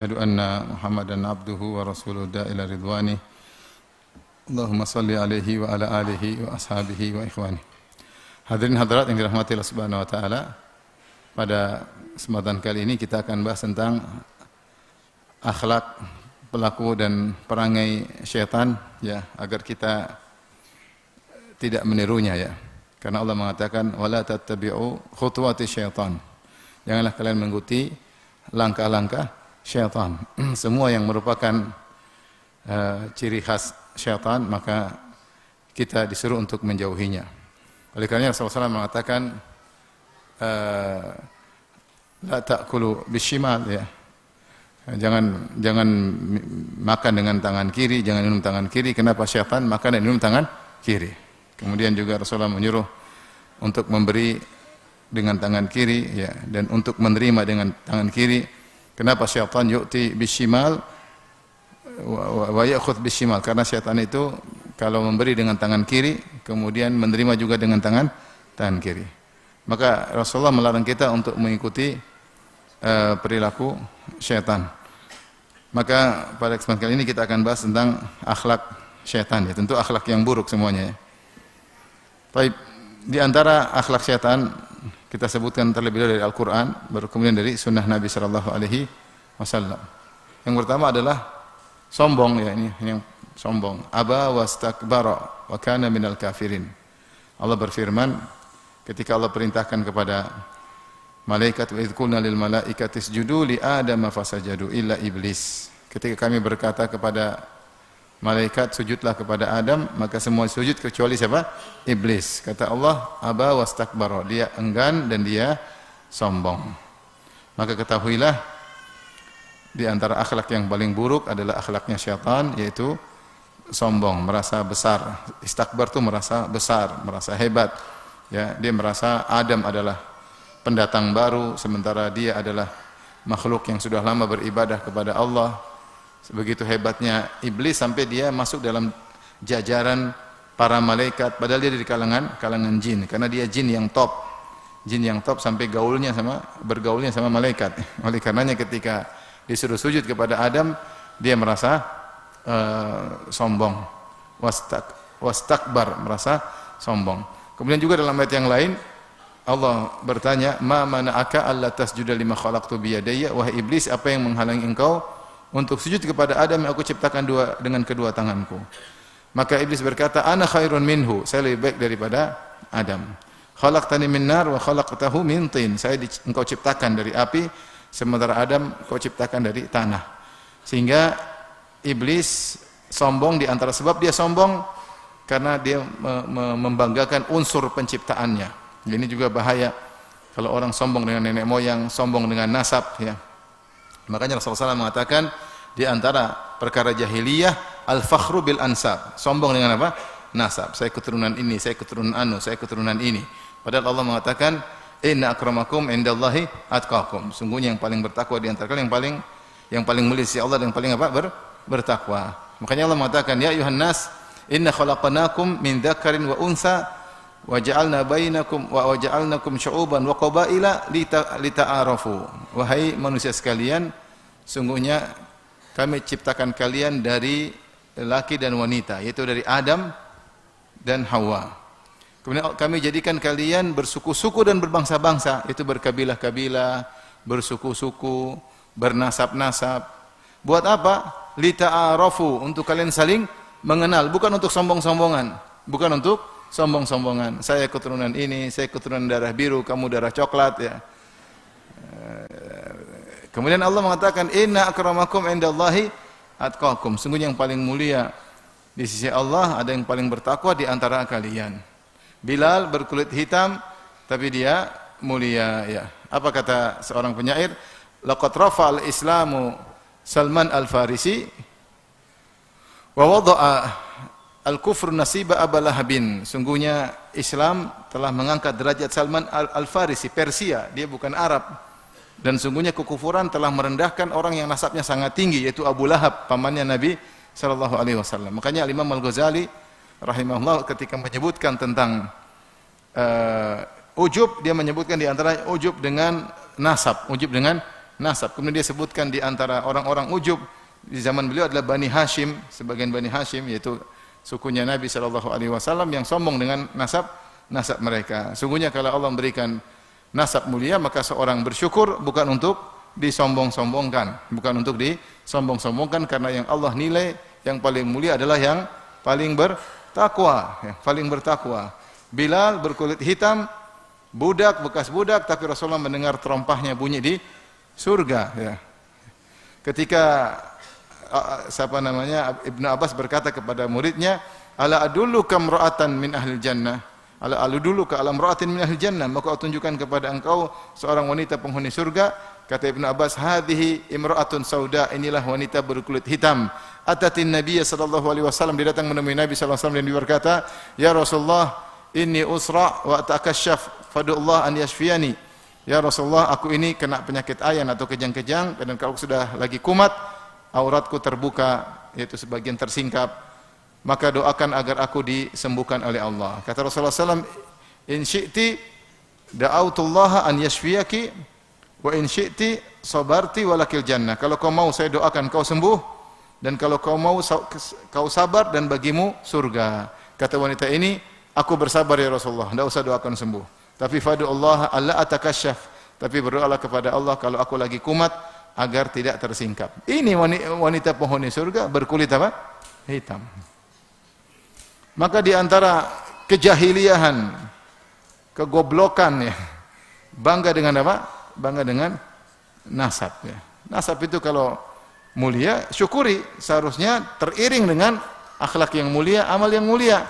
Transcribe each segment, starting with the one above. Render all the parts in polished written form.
Asyhadu anna Muhammadan abduhu wa rasuluhu ila ridwani. Allahumma salli alaihi wa ala alihi wa ashabihi wa ikhwani. Hadirin hadirat yang dirahmati Allah Subhanahu wa taala. Pada kesempatan kali ini kita akan bahas tentang akhlak pelaku dan perangai syaitan ya, agar kita tidak menirunya ya. Karena Allah mengatakan wala tattabi'u khutuwati syaitan. Janganlah kalian mengikuti langkah-langkah syaitan. Semua yang merupakan ciri khas syaitan maka kita disuruh untuk menjauhinya. Oleh karena Rasulullah SAW mengatakan la ta'kulu bishimal ya. Jangan makan dengan tangan kiri, jangan minum tangan kiri. Kenapa? Syaitan makan dan minum tangan kiri. Kemudian juga Rasulullah menyuruh untuk memberi dengan tangan kiri ya, dan untuk menerima dengan tangan kiri. Kenapa? Syaitan yu'ti bishimal wa ya'khudh bishimal. Karena syaitan itu kalau memberi dengan tangan kiri, kemudian menerima juga dengan tangan kiri. Maka Rasulullah melarang kita untuk mengikuti perilaku syaitan. Maka pada kesempatan kali ini kita akan bahas tentang akhlak syaitan ya. Tentu akhlak yang buruk semuanya ya. Baik, di antara akhlak syaitan kita sebutkan terlebih dahulu dari Al-Quran, baru kemudian dari sunnah Nabi SAW. Yang pertama adalah sombong ya, ini yang sombong. Aba wastakbara wa kana minal kafirin. Allah berfirman ketika Allah perintahkan kepada malaikat, wa idh qulna lil malaikati isjudu li adama fasajadu illa iblis. Ketika kami berkata kepada malaikat sujudlah kepada Adam, maka semua sujud kecuali siapa? Iblis. Kata Allah, aba wastakbara, dia enggan dan dia sombong. Maka ketahuilah di antara akhlak yang paling buruk adalah akhlaknya syaitan, yaitu sombong, merasa besar. Istakbar itu merasa besar, merasa hebat. Ya, dia merasa Adam adalah pendatang baru, sementara dia adalah makhluk yang sudah lama beribadah kepada Allah. Begitu hebatnya iblis sampai dia masuk dalam jajaran para malaikat, padahal dia dari kalangan jin, karena dia jin yang top sampai bergaulnya sama malaikat. Oleh karenanya ketika disuruh sujud kepada Adam, dia merasa sombong, wastakbar, merasa sombong. Kemudian juga dalam ayat yang lain Allah bertanya, ma mana'aka alla tasjuda lima khalaqtu biyadayya, wahai iblis, apa yang menghalangi engkau untuk sujud kepada Adam yang aku ciptakan dengan kedua tanganku? Maka iblis berkata, ana khairun minhu, saya lebih baik daripada Adam. Khalaqtani min nar wa khalaqtahu min tin, engkau ciptakan dari api, sementara Adam engkau ciptakan dari tanah. Sehingga iblis sombong, di antara sebab dia sombong karena dia membanggakan unsur penciptaannya. Ini juga bahaya kalau orang sombong dengan nenek moyang, sombong dengan nasab ya. Makanya Rasulullah SAW mengatakan di antara perkara jahiliyah al-fakhru bil ansab. Sombong dengan apa? Nasab. Saya keturunan ini, saya keturunan anu, saya keturunan ini. Padahal Allah mengatakan inna akramakum indallahi atqakum. Sungguhnya yang paling bertakwa di antara kalian, yang paling mulia di sisi Allah dan yang paling apa? Bertakwa. Makanya Allah mengatakan ya ayuhan nas inna khalaqnakum min dzakarin wa untha wa ja'alna bainakum wa ja'alnakum syu'uban wa qabaila lita'arafu. Wahai manusia sekalian, sungguhnya kami ciptakan kalian dari laki dan wanita, yaitu dari Adam dan Hawa. Kemudian kami jadikan kalian bersuku-suku dan berbangsa-bangsa, yaitu berkabilah-kabilah, bersuku-suku, bernasab-nasab. Buat apa? Lita'arafu, untuk kalian saling mengenal, bukan untuk sombong-sombongan, bukan untuk sombong-sombongan. Saya keturunan ini, saya keturunan darah biru, kamu darah coklat ya. Kemudian Allah mengatakan inna akramakum indallahi atqakum. Sungguhnya yang paling mulia di sisi Allah ada yang paling bertakwa di antara kalian. Bilal berkulit hitam tapi dia mulia ya. Apa kata seorang penyair? Laqad rafa'al islamu Salman al-Farisi wa wada'a al-kufru nasiba Aba Lahabin. Sungguhnya Islam telah mengangkat derajat Salman al-Farisi, Persia, dia bukan Arab. Dan sungguhnya kekufuran telah merendahkan orang yang nasabnya sangat tinggi, yaitu Abu Lahab, pamannya Nabi SAW. Makanya Imam Al-Ghazali rahimahullah ketika menyebutkan tentang ujub, dia menyebutkan di antara ujub dengan nasab, ujub dengan nasab. Kemudian dia sebutkan di antara orang-orang ujub di zaman beliau adalah Bani Hashim, sebagian Bani Hashim yaitu sukunya Nabi sallallahu alaihi wasallam yang sombong dengan nasab mereka. Sungguhnya kalau Allah memberikan nasab mulia maka seorang bersyukur bukan untuk disombong-sombongkan, bukan untuk disombong-sombongkan, karena yang Allah nilai yang paling mulia adalah yang paling bertakwa, paling bertakwa. Bilal berkulit hitam, budak, bekas budak, tapi Rasulullah mendengar terompahnya bunyi di surga. Ya. Ketika Ibnu Abbas berkata kepada muridnya, ala adulluka imra'atan min ahli jannah, ala adulluka ala imra'atin min ahli jannah, maka aku tunjukkan kepada engkau seorang wanita penghuni surga. Kata Ibnu Abbas, hadhihi imra'atun sauda, inilah wanita berkulit hitam. Atatin Nabiy sallallahu alaihi wasallam, dia datang menemui Nabi sallallahu alaihi wasallam dan dia berkata, ya Rasulullah, inni usra wa atakasyaf fadullah an yashfiyani. Ya Rasulullah, aku ini kena penyakit ayan atau kejang-kejang, dan kalau sudah lagi kumat, auratku terbuka, yaitu sebagian tersingkap, maka doakan agar aku disembuhkan oleh Allah. Kata Rasulullah SAW, in syi'ti da'autullaha an yashfiyaki wa in syi'ti sabarti walakil jannah. Kalau kau mau saya doakan kau sembuh, dan kalau kau mau kau sabar dan bagimu surga. Kata wanita ini, aku bersabar ya Rasulullah, tidak usah doakan sembuh. Tapi fadu Allah alla atakasyaf, tapi berdoalah kepada Allah kalau aku lagi kumat agar tidak tersingkap. Ini wanita penghuni surga berkulit apa? Hitam. Maka di antara kejahiliahan, kegoblokan ya, bangga dengan apa? Bangga dengan nasab ya. Nasab itu kalau mulia, syukuri, seharusnya teriring dengan akhlak yang mulia, amal yang mulia.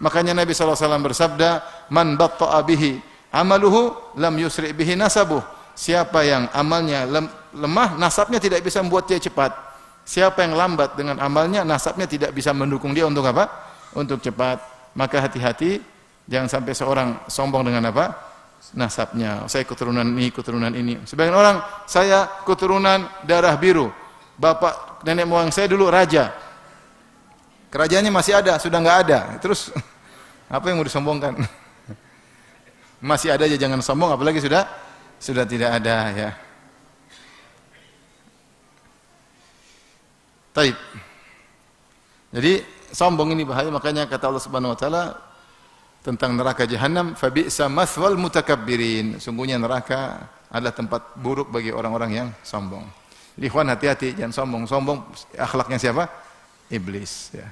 Makanya Nabi SAW bersabda, man batta'a bihi amaluhu lam yusri' bihi nasabuh. Siapa yang amalnya lemah, nasabnya tidak bisa membuat dia cepat. Siapa yang lambat dengan amalnya, nasabnya tidak bisa mendukung dia untuk apa? Untuk cepat. Maka hati-hati, jangan sampai seorang sombong dengan apa? Nasabnya. Saya keturunan ini. Sebagian orang, saya keturunan darah biru. Bapak nenek moyang saya dulu raja. Kerajaannya masih ada, sudah enggak ada. Terus apa yang mau disombongkan? Masih ada aja jangan sombong, apalagi sudah tidak ada ya. Taib. Jadi sombong ini bahaya, makanya kata Allah Subhanahu wa taala tentang neraka jahanam, fa bi'sa mathwal mutakabbirin. Sungguhnya neraka adalah tempat buruk bagi orang-orang yang sombong. Jadi ikhwan, hati-hati jangan sombong. Sombong akhlaknya siapa? Iblis ya.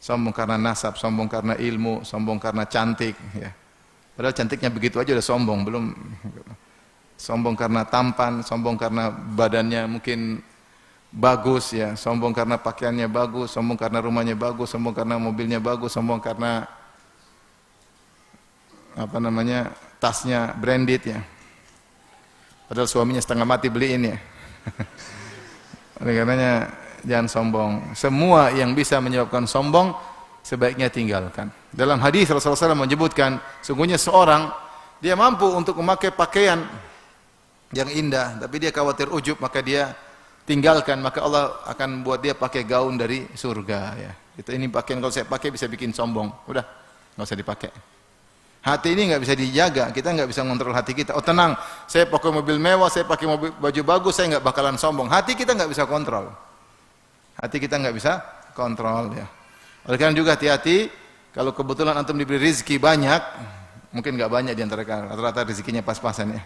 Sombong karena nasab, sombong karena ilmu, sombong karena cantik ya. Padahal cantiknya begitu aja udah sombong, belum sombong karena tampan, sombong karena badannya mungkin bagus ya, sombong karena pakaiannya bagus, sombong karena rumahnya bagus, sombong karena mobilnya bagus, sombong karena tasnya branded ya. Padahal suaminya setengah mati beliin ya. Oleh karenanya jangan sombong. Semua yang bisa menyebabkan sombong sebaiknya tinggalkan. Dalam hadis Rasulullah SAW menyebutkan, sungguhnya seorang dia mampu untuk memakai pakaian yang indah, tapi dia khawatir ujub, maka dia tinggalkan, maka Allah akan buat dia pakai gaun dari surga ya. Itu ini pakaian kalau saya pakai bisa bikin sombong. Udah, enggak usah dipakai. Hati ini enggak bisa dijaga, kita enggak bisa mengontrol hati kita. Oh tenang, saya pakai mobil mewah, saya pakai baju bagus, saya enggak bakalan sombong. Hati kita enggak bisa kontrol. Hati kita enggak bisa kontrol ya. Oleh karena juga hati-hati, kalau kebetulan antum diberi rezeki banyak, mungkin enggak banyak di antara kalian, rata-rata rezekinya pas-pasan ya.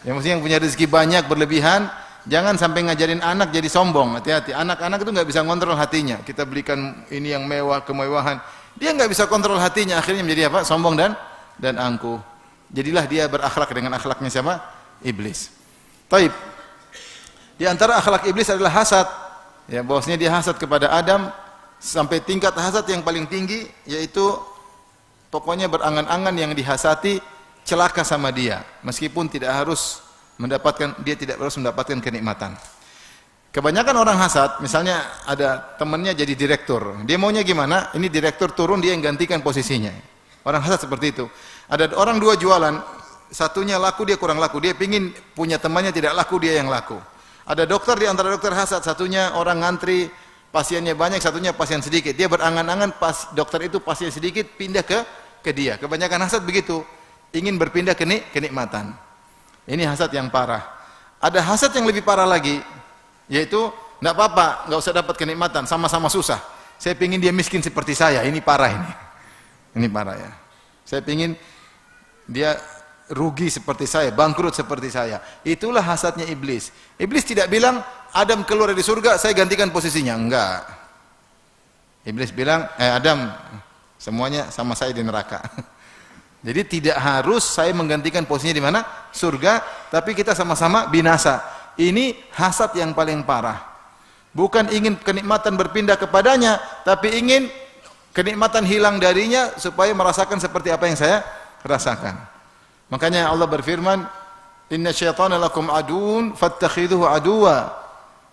Yang mesti yang punya rezeki banyak berlebihan, jangan sampai ngajarin anak jadi sombong. Hati-hati, anak-anak itu enggak bisa kontrol hatinya. Kita belikan ini yang mewah, kemewahan, dia enggak bisa kontrol hatinya, akhirnya menjadi apa? Sombong dan angkuh. Jadilah dia berakhlak dengan akhlaknya siapa? Iblis. Taib. Di antara akhlak iblis adalah hasad. Ya, bahwasanya dia hasad kepada Adam sampai tingkat hasad yang paling tinggi, yaitu pokoknya berangan-angan yang dihasati celaka sama dia, meskipun tidak harus mendapatkan kenikmatan. Kebanyakan orang hasad, misalnya ada temannya jadi direktur, dia maunya gimana? Ini direktur turun, dia yang gantikan posisinya. Orang hasad seperti itu. Ada orang dua jualan, satunya laku, dia kurang laku, dia pingin punya temannya tidak laku, dia yang laku. Ada dokter di antara dokter hasad, satunya orang ngantri, pasiennya banyak, satunya pasien sedikit. Dia berangan-angan dokter itu pasien sedikit pindah ke dia. Kebanyakan hasad begitu, ingin berpindah ke kenikmatan. Ini hasad yang parah. Ada hasad yang lebih parah lagi, yaitu enggak apa-apa, enggak usah dapat kenikmatan, sama-sama susah. Saya pingin dia miskin seperti saya. Ini parah ini. Ini parah ya. Saya pingin dia rugi seperti saya, bangkrut seperti saya. Itulah hasadnya iblis. Iblis tidak bilang Adam keluar dari surga, saya gantikan posisinya. Enggak. Iblis bilang, Adam, semuanya sama saya di neraka. Jadi tidak harus saya menggantikan posisinya di mana? Surga, tapi kita sama-sama binasa. Ini hasad yang paling parah. Bukan ingin kenikmatan berpindah kepadanya, tapi ingin kenikmatan hilang darinya supaya merasakan seperti apa yang saya rasakan. Makanya Allah berfirman, "Inna syaitana lakum aduun fattakhidhuhu aduwa.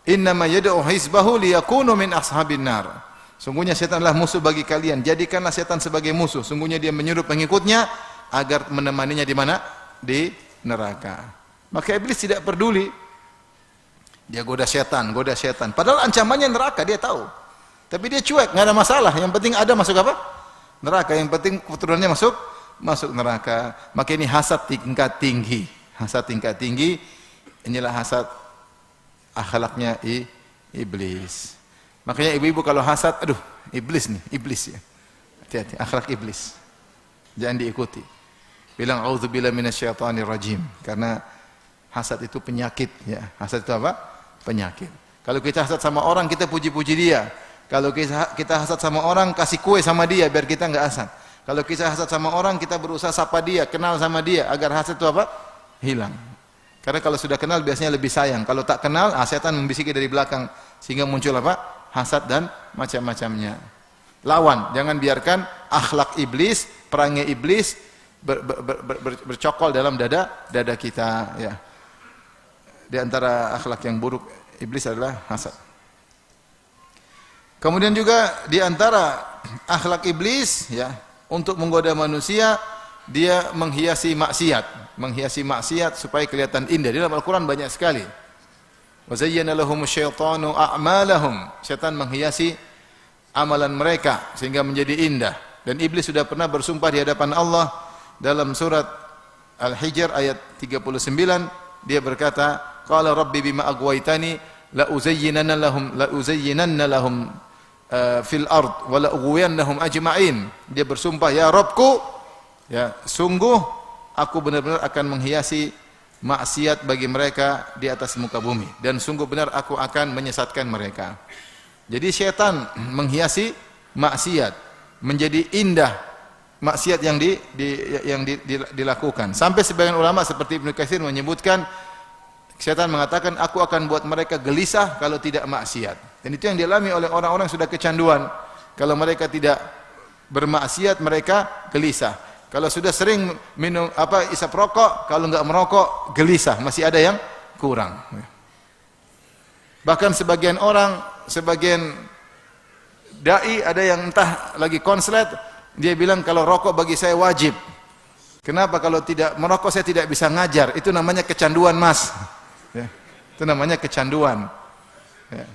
Innama yad'u hizbahu liyakunu min ashabin nar." Sungguhnya setan adalah musuh bagi kalian. Jadikanlah setan sebagai musuh. Sungguhnya dia menyuruh pengikutnya agar menemaninya di mana? Di neraka. Maka iblis tidak peduli. Dia goda setan. Padahal ancamannya neraka, dia tahu. Tapi dia cuek, nggak ada masalah. Yang penting ada masuk apa? Neraka. Yang penting keturunannya masuk neraka. Maka ini hasad tingkat tinggi. Hasad tingkat tinggi. Inilah hasad akhlaknya iblis. Makanya ibu-ibu kalau hasad, aduh, iblis ya. Hati-hati, akhlak iblis. Jangan diikuti. Bilang auzubillahi minasyaitonir rajim, karena hasad itu penyakit ya. Hasad itu apa? Penyakit. Kalau kita hasad sama orang, kita puji-puji dia. Kalau kita hasad sama orang, kasih kue sama dia biar kita enggak hasad. Kalau kita hasad sama orang, kita berusaha sapa dia, kenal sama dia agar hasad itu apa? Hilang. Karena kalau sudah kenal biasanya lebih sayang. Kalau tak kenal, setan membisiki dari belakang sehingga muncul apa? Hasad dan macam-macamnya. Lawan, jangan biarkan akhlak iblis, perangai iblis bercokol dalam dada kita ya. Di antara akhlak yang buruk iblis adalah hasad. Kemudian juga di antara akhlak iblis ya, untuk menggoda manusia, dia menghiasi maksiat supaya kelihatan indah. Di dalam Al-Qur'an banyak sekali. Wa zayyana lahumu syaitanu a'malahum. Syaitan menghiasi amalan mereka sehingga menjadi indah. Dan iblis sudah pernah bersumpah di hadapan Allah dalam surat Al-Hijr ayat 39, dia berkata, qala rabbi bima aghwaytani la uzayyinanna lahum fil ard wa la ughwiyannahum ajma'in. Dia bersumpah, ya Rabbku, ya sungguh aku benar-benar akan menghiasi maksiat bagi mereka di atas muka bumi, dan sungguh benar aku akan menyesatkan mereka. Jadi syaitan menghiasi maksiat menjadi indah, maksiat yang dilakukan. Sampai sebagian ulama seperti Ibnu Katsir menyebutkan, syaitan mengatakan aku akan buat mereka gelisah kalau tidak maksiat. Dan itu yang dialami oleh orang-orang yang sudah kecanduan. Kalau mereka tidak bermaksiat, mereka gelisah. Kalau sudah sering minum isap rokok, kalau enggak merokok gelisah, masih ada yang kurang. Bahkan sebagian orang, sebagian dai ada yang entah lagi konslet, dia bilang kalau rokok bagi saya wajib. Kenapa? Kalau tidak merokok saya tidak bisa ngajar. Itu namanya kecanduan, Mas. Ya, itu namanya kecanduan. Ya.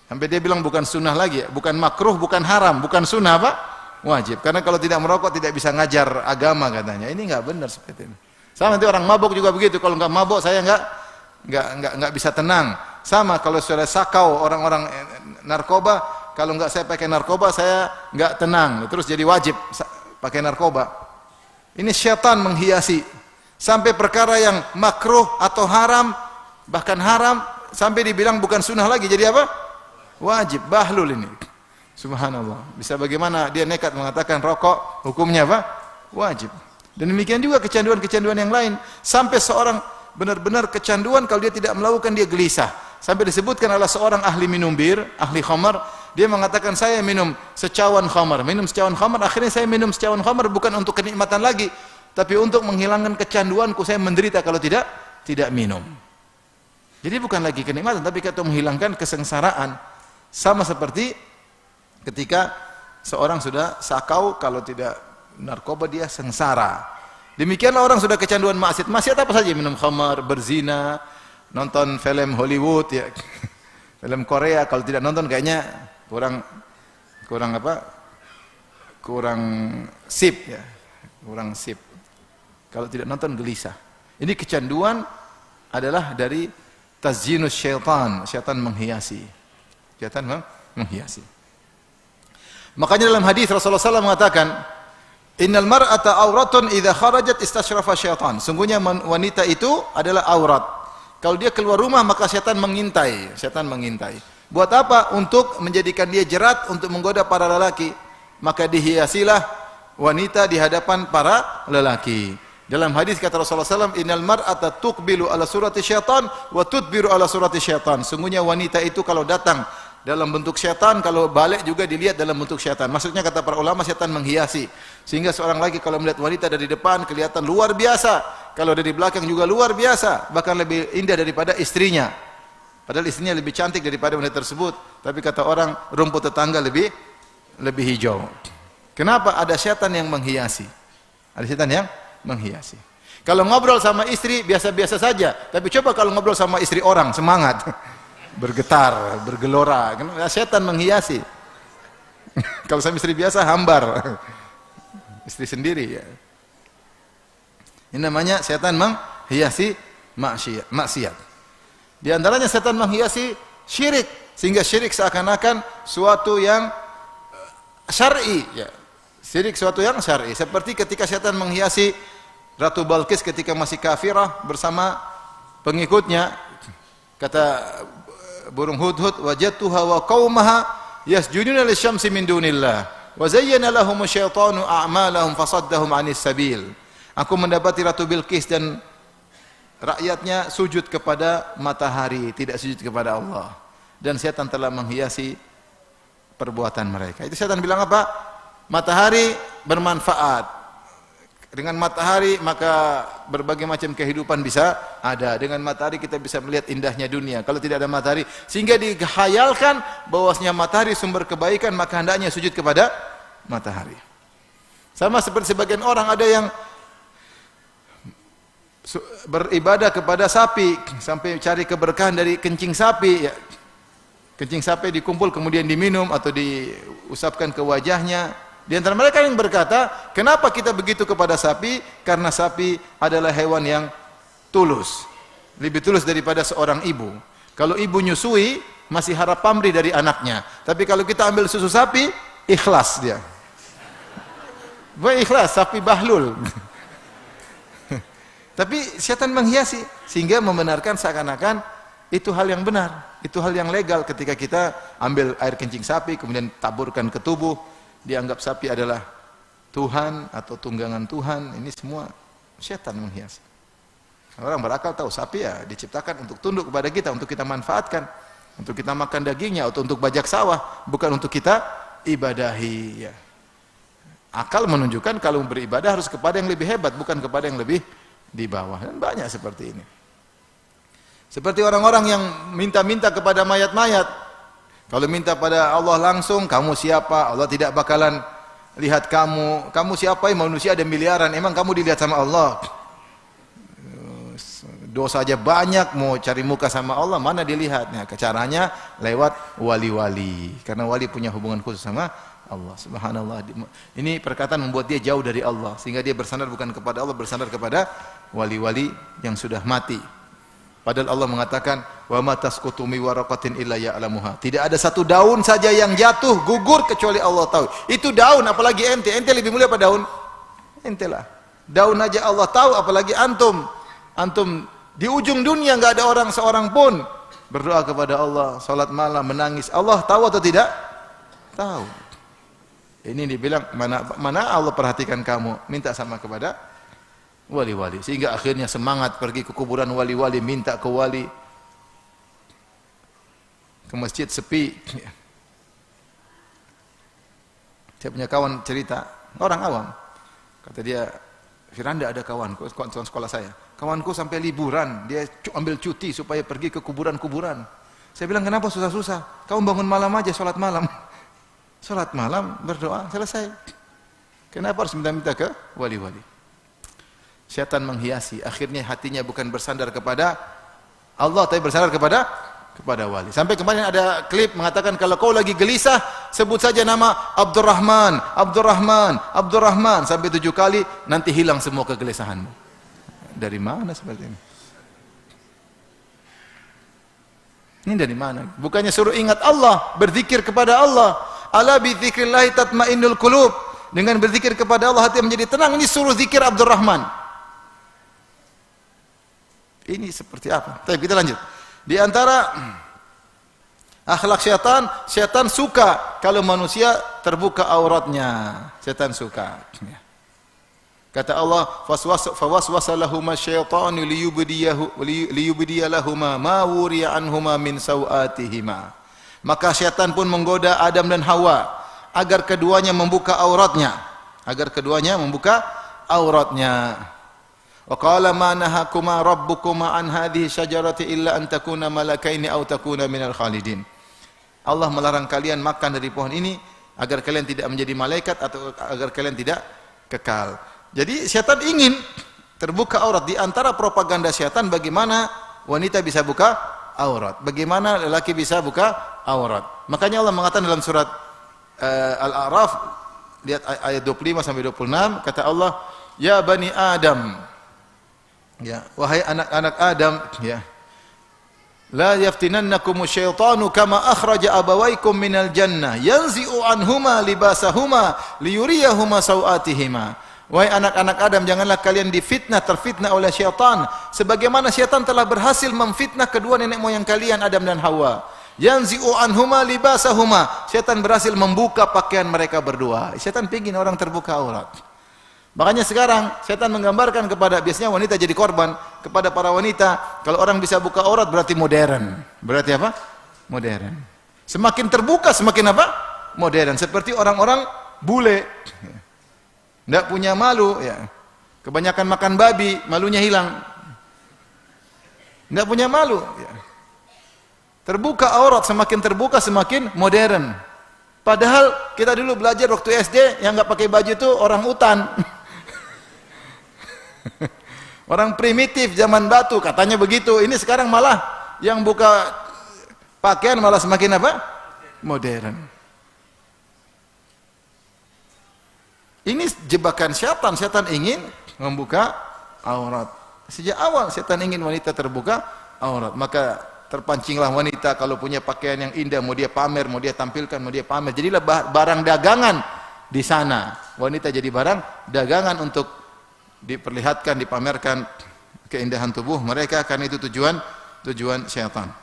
Sampai dia bilang bukan sunnah lagi, bukan makruh, bukan haram, bukan sunnah apa? Wajib. Karena kalau tidak merokok tidak bisa ngajar agama katanya. Ini enggak benar seperti ini. Sama nanti orang mabuk juga begitu. Kalau enggak mabuk saya enggak bisa tenang. Sama kalau sudah sakau orang-orang narkoba, kalau enggak saya pakai narkoba saya enggak tenang. Terus jadi wajib pakai narkoba. Ini syaitan menghiasi sampai perkara yang makruh atau haram, bahkan haram sampai dibilang bukan sunnah lagi, jadi apa? Wajib, bahlul ini. Subhanallah. Bisa bagaimana dia nekat mengatakan rokok hukumnya apa? Wajib. Dan demikian juga kecanduan-kecanduan yang lain. Sampai seorang benar-benar kecanduan, kalau dia tidak melakukan dia gelisah. Sampai disebutkan oleh seorang ahli minum bir, ahli khamar, dia mengatakan saya minum secawan khamar, akhirnya saya minum secawan khamar bukan untuk kenikmatan lagi, tapi untuk menghilangkan kecanduanku, saya menderita kalau tidak minum. Jadi bukan lagi kenikmatan, tapi untuk menghilangkan kesengsaraan. Sama seperti ketika seorang sudah sakau, kalau tidak narkoba dia sengsara. Demikianlah orang sudah kecanduan maksiat. Maksiat apa saja? Minum khamar, berzina, nonton film Hollywood ya. Film Korea, kalau tidak nonton kayaknya kurang sip ya. Kurang sip. Kalau tidak nonton gelisah. Ini kecanduan adalah dari tazyinus syaitan, syaitan menghiasi. Syaitan menghiasi. Makanya dalam hadis Rasulullah SAW mengatakan, innal mar'ata auratun idza kharajat istashrafa syaitan. Sungguhnya wanita itu adalah aurat. Kalau dia keluar rumah maka syaitan mengintai, syaitan mengintai. Buat apa? Untuk menjadikan dia jerat untuk menggoda para lelaki. Maka dihiasilah wanita di hadapan para lelaki. Dalam hadis kata Rasulullah SAW, innal mar'ata tuqbilu ala surati syaitan wa tudbiru ala surati syaitan. Sungguhnya wanita itu kalau datang dalam bentuk syaitan, kalau balik juga dilihat dalam bentuk syaitan. Maksudnya kata para ulama, syaitan menghiasi. Sehingga seorang lagi kalau melihat wanita dari depan kelihatan luar biasa, kalau dari belakang juga luar biasa, bahkan lebih indah daripada istrinya. Padahal istrinya lebih cantik daripada wanita tersebut, tapi kata orang rumput tetangga lebih hijau. Kenapa? Ada syaitan yang menghiasi. Ada syaitan yang menghiasi. Kalau ngobrol sama istri biasa-biasa saja, tapi coba kalau ngobrol sama istri orang, semangat. Bergetar, bergelora. Karena setan menghiasi. Kalau sama istri biasa hambar. Istri sendiri ya. Ini namanya setan menghiasi maksiat. Di antaranya setan menghiasi syirik, sehingga syirik seakan-akan suatu yang syar'i ya. Syirik suatu yang syar'i. Seperti ketika setan menghiasi Ratu Balqis ketika masih kafirah bersama pengikutnya. Kata burung hudhud, wajadtuha wa qaumaha yasjuduna lisyamsi min dunillah wa zayyana lahum asyaitanu a'malahum fasaddahum 'anis sabil. Aku mendapati Ratu Bilqis dan rakyatnya sujud kepada matahari, tidak sujud kepada Allah, dan setan telah menghiasi perbuatan mereka. Itu setan bilang apa? Matahari bermanfaat. Dengan matahari maka berbagai macam kehidupan bisa ada. Dengan matahari kita bisa melihat indahnya dunia. Kalau tidak ada matahari, sehingga dihayalkan bahwasanya matahari sumber kebaikan, maka hendaknya sujud kepada matahari. Sama seperti sebagian orang ada yang beribadah kepada sapi sampai cari keberkahan dari kencing sapi ya. Kencing sapi dikumpul kemudian diminum atau diusapkan ke wajahnya. Di antara mereka yang berkata, kenapa kita begitu kepada sapi? Karena sapi adalah hewan yang tulus. Lebih tulus daripada seorang ibu. Kalau ibu nyusui, masih harap pamrih dari anaknya. Tapi kalau kita ambil susu sapi, ikhlas dia. Bukan ikhlas, sapi bahlul. Tapi setan menghiasi, sehingga membenarkan seakan-akan itu hal yang benar. Itu hal yang legal ketika kita ambil air kencing sapi, kemudian taburkan ke tubuh. Dianggap sapi adalah Tuhan atau tunggangan Tuhan. Ini semua syaitan menghiasi. Orang berakal tahu sapi ya diciptakan untuk tunduk kepada kita, untuk kita manfaatkan, untuk kita makan dagingnya, atau untuk bajak sawah, bukan untuk kita ibadahi ya. Akal menunjukkan kalau beribadah harus kepada yang lebih hebat, bukan kepada yang lebih di bawah. Dan banyak seperti ini. Seperti orang-orang yang minta-minta kepada mayat-mayat. Kalau minta pada Allah langsung, kamu siapa? Allah tidak bakalan lihat kamu. Kamu siapa? Manusia ada miliaran. Emang kamu dilihat sama Allah? Dosa aja banyak, mau cari muka sama Allah, mana dilihatnya? Caranya lewat wali-wali. Karena wali punya hubungan khusus sama Allah. Subhanallah. Ini perkataan membuat dia jauh dari Allah. Sehingga dia bersandar bukan kepada Allah, bersandar kepada wali-wali yang sudah mati. Padahal Allah mengatakan, wa ma tasqutu mi waraqatin illa ya'lamuha. Tidak ada satu daun saja yang jatuh gugur kecuali Allah tahu. Itu daun, apalagi ente. Ente lebih mulia apa daun? Ente lah. Daun aja Allah tahu, apalagi antum. Antum di ujung dunia enggak ada orang seorang pun berdoa kepada Allah, salat malam, menangis. Allah tahu atau tidak? Tahu. Ini dibilang mana Allah perhatikan kamu, minta sama kepada wali-wali, sehingga akhirnya semangat pergi ke kuburan wali-wali, minta ke wali, ke masjid sepi. Saya punya kawan cerita, orang awam, kata dia, Firanda ada kawanku, kawan sekolah saya, kawanku sampai liburan, dia ambil cuti supaya pergi ke kuburan-kuburan. Saya bilang, kenapa susah-susah? Kamu bangun malam aja, sholat malam. Sholat malam, berdoa, selesai. Kenapa harus minta-minta ke wali-wali? Syaitan menghiasi, akhirnya hatinya bukan bersandar kepada Allah, tapi bersandar kepada wali. Sampai kemarin ada klip mengatakan, kalau kau lagi gelisah, sebut saja nama Abdurrahman, Abdurrahman, Abdurrahman sampai 7 kali, nanti hilang semua kegelisahanmu. Dari mana seperti ini? Ini dari mana? Bukannya suruh ingat Allah, berzikir kepada Allah. Ala bi dzikrillah tatmainnul qulub. Dengan berzikir kepada Allah hati menjadi tenang. Ini suruh zikir Abdurrahman. Ini seperti apa? Tapi kita lanjut. Di antara akhlak syaitan, syaitan suka kalau manusia terbuka auratnya. Syaitan suka. Kata Allah, fawaswasa lahuma syaitanu liyubdiya lahuma ma wuriya anhuma min sawatihima. Maka syaitan pun menggoda Adam dan Hawa agar keduanya membuka auratnya. Wa qala ma nahakuma rabbukuma an hadhihi syajarati illa an takuna malakaini aw takuna minal khalidin. Allah melarang kalian makan dari pohon ini agar kalian tidak menjadi malaikat atau agar kalian tidak kekal. Jadi syaitan ingin terbuka aurat. Di antara propaganda syaitan bagaimana wanita bisa buka aurat, bagaimana lelaki bisa buka aurat. Makanya Allah mengatakan dalam surat Al-A'raf, lihat ayat 25 sampai 26, kata Allah, ya bani Adam, ya wahai anak-anak Adam, ya la yaftinannakum syaitanu kama akhraja abawaykum minal jannah yanzi'u anhuma libasahuma liyuriyahuma sawatihima. Wahai anak-anak Adam, janganlah kalian terfitnah oleh syaitan sebagaimana syaitan telah berhasil memfitnah kedua nenek moyang kalian Adam dan Hawa. Yanzi'u anhuma libasahuma. Syaitan berhasil membuka pakaian mereka berdua. Syaitan ingin orang terbuka aurat. Makanya sekarang syaitan menggambarkan kepada, biasanya wanita jadi korban, kepada para wanita, kalau orang bisa buka aurat berarti modern. Berarti apa? Modern. Semakin terbuka semakin apa? Modern. Seperti orang-orang bule. Tidak punya malu, ya. Kebanyakan makan babi, malunya hilang. Tidak punya malu, ya. Terbuka aurat, semakin terbuka semakin modern. Padahal kita dulu belajar waktu SD yang nggak pakai baju itu orang utan. Orang primitif zaman batu, katanya begitu. Ini sekarang malah yang buka pakaian malah semakin apa? Modern. Ini jebakan syaitan. Syaitan ingin membuka aurat. Sejak awal syaitan ingin wanita terbuka aurat. Maka terpancinglah wanita kalau punya pakaian yang indah, mau dia pamer, mau dia tampilkan, mau dia pamer. Jadilah barang dagangan di sana. Wanita jadi barang dagangan untuk diperlihatkan, dipamerkan keindahan tubuh mereka, karena itu tujuan syaitan.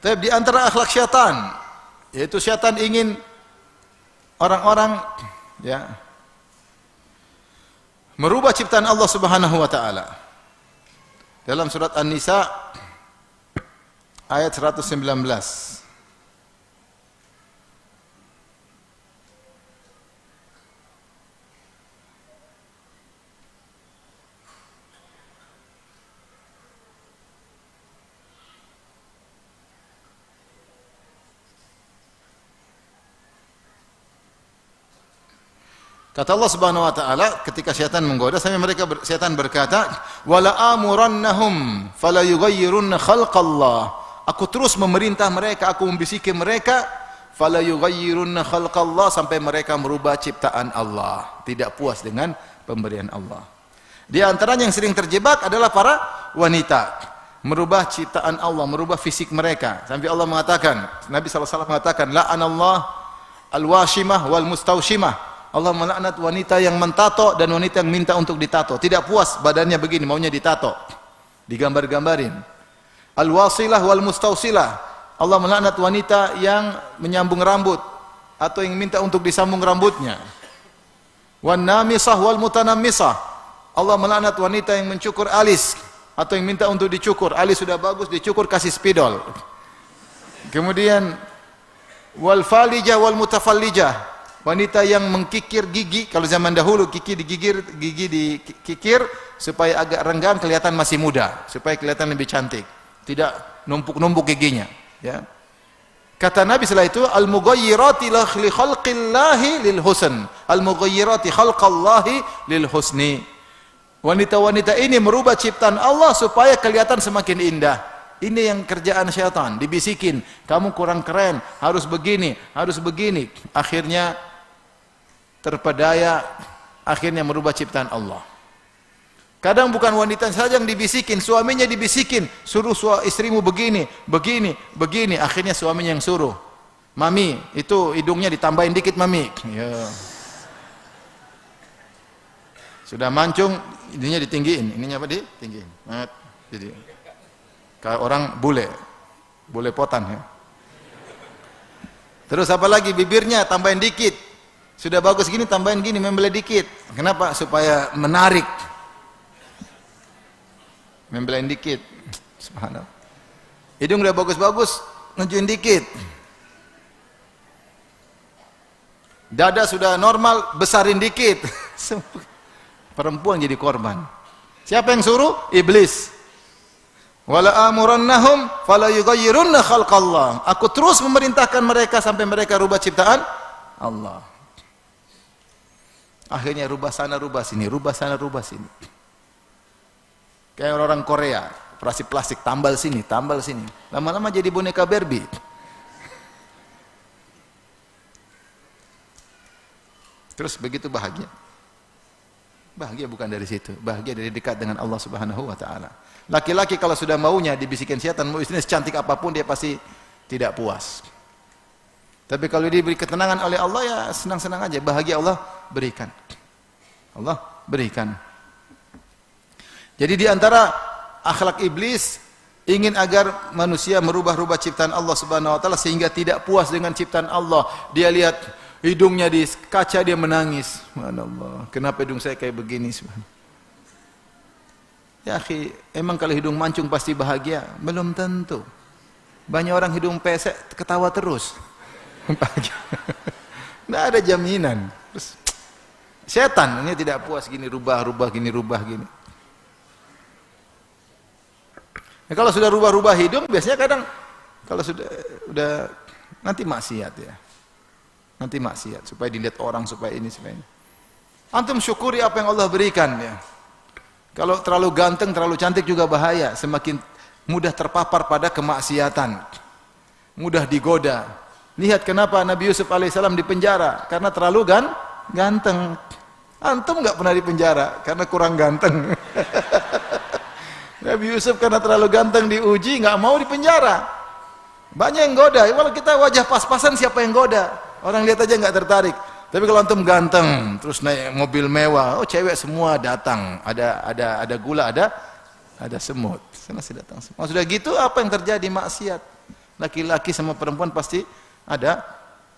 Tapi di antara akhlak syaitan, yaitu syaitan ingin orang-orang, ya, merubah ciptaan Allah Subhanahu wa taala. Dalam surat An-Nisa ayat 119. Kata Allah Subhanahu wa taala ketika syaitan menggoda, sampai syaitan berkata, "Wala amurannahum fala yughayyirunna khalqallah." Aku terus memerintah mereka, aku membisiki mereka, fala yughayyirunna khalqallah, sampai mereka merubah ciptaan Allah, tidak puas dengan pemberian Allah. Di antaranya yang sering terjebak adalah para wanita, merubah ciptaan Allah, merubah fisik mereka. Sampai Allah mengatakan, Nabi SAW mengatakan, la'anallah al-washimah wal mustawshimah. Allah melaknat wanita yang mentato dan wanita yang minta untuk ditato. Tidak puas badannya begini, maunya ditato, digambar-gambarin. Al-wasilah wal mustawsilah. Allah melaknat wanita yang menyambung rambut atau yang minta untuk disambung rambutnya. Wan namisah wal mutanammisah. Allah melaknat wanita yang mencukur alis atau yang minta untuk dicukur. Alis sudah bagus, dicukur kasih spidol. Kemudian wal falijah wal mutafallijah. Wanita yang mengkikir gigi, kalau zaman dahulu gigi dikikir supaya agak renggang, kelihatan masih muda, supaya kelihatan lebih cantik, tidak numpuk-numpuk giginya, ya. Kata Nabi setelah itu, al-mughayyirati li khalqillahi lil husn, al-mughayyirati khalqallahi lil husni. Wanita-wanita ini merubah ciptaan Allah supaya kelihatan semakin indah. Ini yang kerjaan syaitan, dibisikin, kamu kurang keren, harus begini, harus begini. Akhirnya terpedaya, akhirnya merubah ciptaan Allah. Kadang bukan wanita saja yang dibisikin, suaminya dibisikin, suruh istrimu begini, begini, begini. Akhirnya suaminya yang suruh. Mami, itu hidungnya ditambahin dikit, Mami. Ya. Sudah mancung, hidungnya ditinggiin. Ininya apa ditinggiin? Jadi kayak orang bule potan ya. Terus apa lagi? Bibirnya tambahin dikit. Sudah bagus gini, tambahin gini, membeli dikit. Kenapa? Supaya menarik. Membelain dikit. Subhanallah. Hidung udah bagus-bagus, nunjukin dikit. Dada sudah normal, besarin dikit. Perempuan jadi korban. Siapa yang suruh? Iblis. Wala amurannahum fala yughayyirunna khalqallah. Aku terus memerintahkan mereka sampai mereka rubah ciptaan Allah. Akhirnya rubah sana, rubah sini, rubah sana, rubah sini. Kayak orang Korea, operasi plastik, tambal sini, tambal sini. Lama-lama jadi boneka Barbie. Terus begitu bahagia. Bahagia bukan dari situ, bahagia dari dekat dengan Allah Subhanahu wa taala. Laki-laki kalau sudah maunya dibisikin setan, mau istrinya secantik apapun dia pasti tidak puas. Tapi kalau diberi ketenangan oleh Allah ya senang-senang aja, bahagia Allah berikan. Allah berikan. Jadi di antara akhlak iblis ingin agar manusia merubah-rubah ciptaan Allah Subhanahu wa taala sehingga tidak puas dengan ciptaan Allah. Dia lihat hidungnya di kaca dia menangis. Subhanallah, kenapa hidung saya kayak begini? Ya akhi, emang kalau hidung mancung pasti bahagia? Belum tentu. Banyak orang hidung pesek ketawa terus. Bahagia. Nggak ada jaminan. Terus, setan ini tidak puas gini rubah-rubah gini rubah gini. Nah, kalau sudah rubah-rubah hidung biasanya kadang kalau sudah nanti maksiat ya. Nanti maksiat supaya dilihat orang, supaya ini, supaya ini. Antum syukuri apa yang Allah berikan ya. Kalau terlalu ganteng, terlalu cantik juga bahaya, semakin mudah terpapar pada kemaksiatan. Mudah digoda. Lihat kenapa Nabi Yusuf alaihissalam dipenjara, karena terlalu ganteng. Antum enggak pernah dipenjara karena kurang ganteng. Nabi Yusuf karena terlalu ganteng diuji, enggak mau dipenjara. Banyak yang goda. Walau kita wajah pas-pasan siapa yang goda? Orang lihat aja enggak tertarik. Tapi kalau antum ganteng, terus naik mobil mewah, oh cewek semua datang. Ada gula, ada semut. Sana sih datang semua. Sudah gitu apa yang terjadi? Maksiat. Laki-laki sama perempuan pasti ada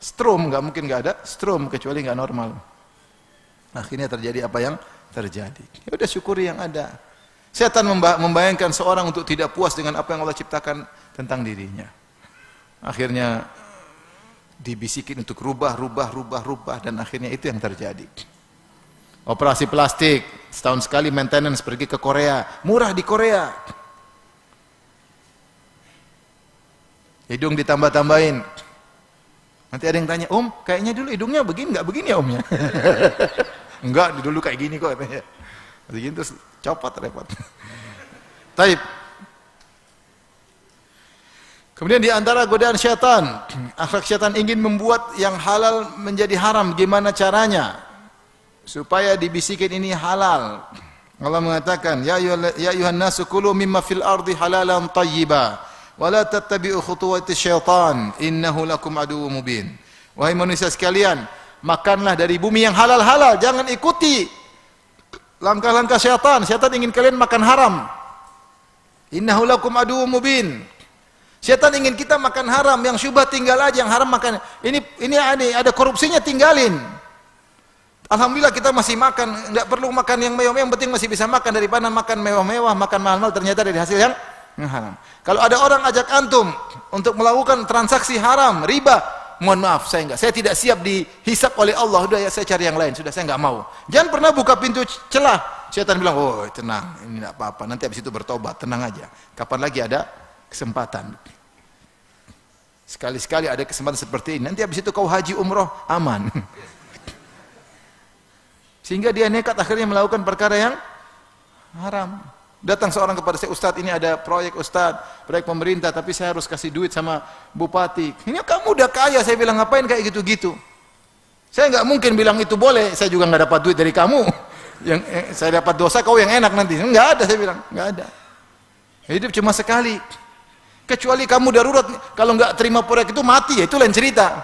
strom, enggak mungkin enggak ada strom kecuali enggak normal. Akhirnya terjadi apa yang terjadi. Ya udah syukuri yang ada. Setan membayangkan seorang untuk tidak puas dengan apa yang Allah ciptakan tentang dirinya. Akhirnya dibisikin untuk rubah dan akhirnya itu yang terjadi. Operasi plastik, setahun sekali maintenance pergi ke Korea, murah di Korea. Hidung ditambah-tambahin. Nanti ada yang tanya, Om, kayaknya dulu hidungnya begini, enggak begini ya Om ya? Enggak, dulu kayak gini kok katanya. Begini terus copot repot. Taib. Kemudian di antara godaan syaitan, akhlak syaitan ingin membuat yang halal menjadi haram. Gimana caranya? Supaya dibisikin ini halal. Allah mengatakan, Ya ayuhan nasu kulu mimma fil ardi halalan tayyiba. Wa la tattabi'u khutuwati syaitan. Innahu lakum aduwwum mubin. Wahai manusia sekalian, makanlah dari bumi yang halal-halal. Jangan ikuti langkah-langkah syaitan. Syaitan ingin kalian makan haram. Innahu lakum aduwwum mubin. Syaitan ingin kita makan haram, yang syubhat tinggal aja, yang haram makan. Ini ada korupsinya tinggalin. Alhamdulillah kita masih makan, enggak perlu makan yang mewah-mewah, yang penting masih bisa makan daripada makan mewah-mewah, makan mahal-mahal ternyata dari hasil yang haram. Kalau ada orang ajak antum untuk melakukan transaksi haram, riba, mohon maaf saya tidak siap dihisap oleh Allah, udah ya saya cari yang lain, sudah saya enggak mau. Jangan pernah buka pintu celah. Syaitan bilang, "Oh, tenang, ini enggak apa-apa, nanti habis itu bertobat, tenang aja. Kapan lagi ada kesempatan. Sekali-sekali ada kesempatan seperti ini. Nanti habis itu kau haji umroh aman." Sehingga dia nekat akhirnya melakukan perkara yang haram. Datang seorang kepada saya, "Ustaz, ini ada proyek Ustaz, proyek pemerintah, tapi saya harus kasih duit sama bupati." "Ini kamu udah kaya." Saya bilang, "Ngapain kayak gitu-gitu?" Saya nggak mungkin bilang itu boleh, saya juga nggak dapat duit dari kamu. Yang saya dapat dosa, kau yang enak nanti. Enggak ada, saya bilang, enggak ada. Hidup cuma sekali. Kecuali kamu darurat, kalau enggak terima proyek itu mati, ya itu lain cerita.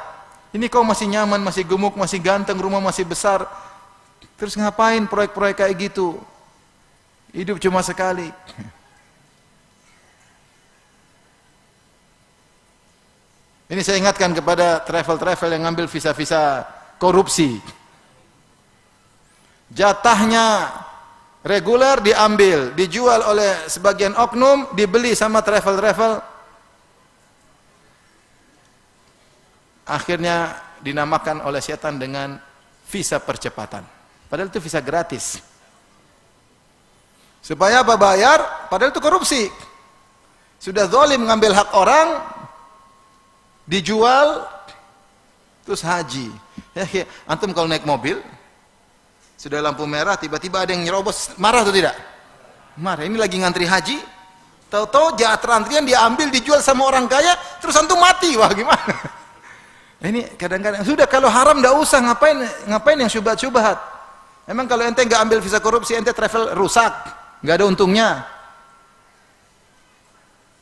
Ini kau masih nyaman, masih gemuk, masih ganteng, rumah masih besar. Terus ngapain proyek-proyek kayak gitu? Hidup cuma sekali. Ini saya ingatkan kepada travel-travel yang ngambil visa-visa korupsi. Jatahnya reguler diambil, dijual oleh sebagian oknum, dibeli sama travel-travel. Akhirnya dinamakan oleh setan dengan visa percepatan. Padahal itu visa gratis. Supaya apa bayar? Padahal itu korupsi. Sudah zalim ngambil hak orang, dijual, terus haji. Ya, antum kalau naik mobil, sudah lampu merah, tiba-tiba ada yang nyerobos, marah atau tidak? Marah. Ini lagi ngantri haji, tahu-tahu jatah antrian diambil, dijual sama orang kaya, terus antum mati. Wah, gimana? Ini kadang-kadang sudah, kalau haram enggak usah, ngapain yang syubhat-syubhat. Emang kalau ente enggak ambil visa korupsi, ente travel rusak, enggak ada untungnya.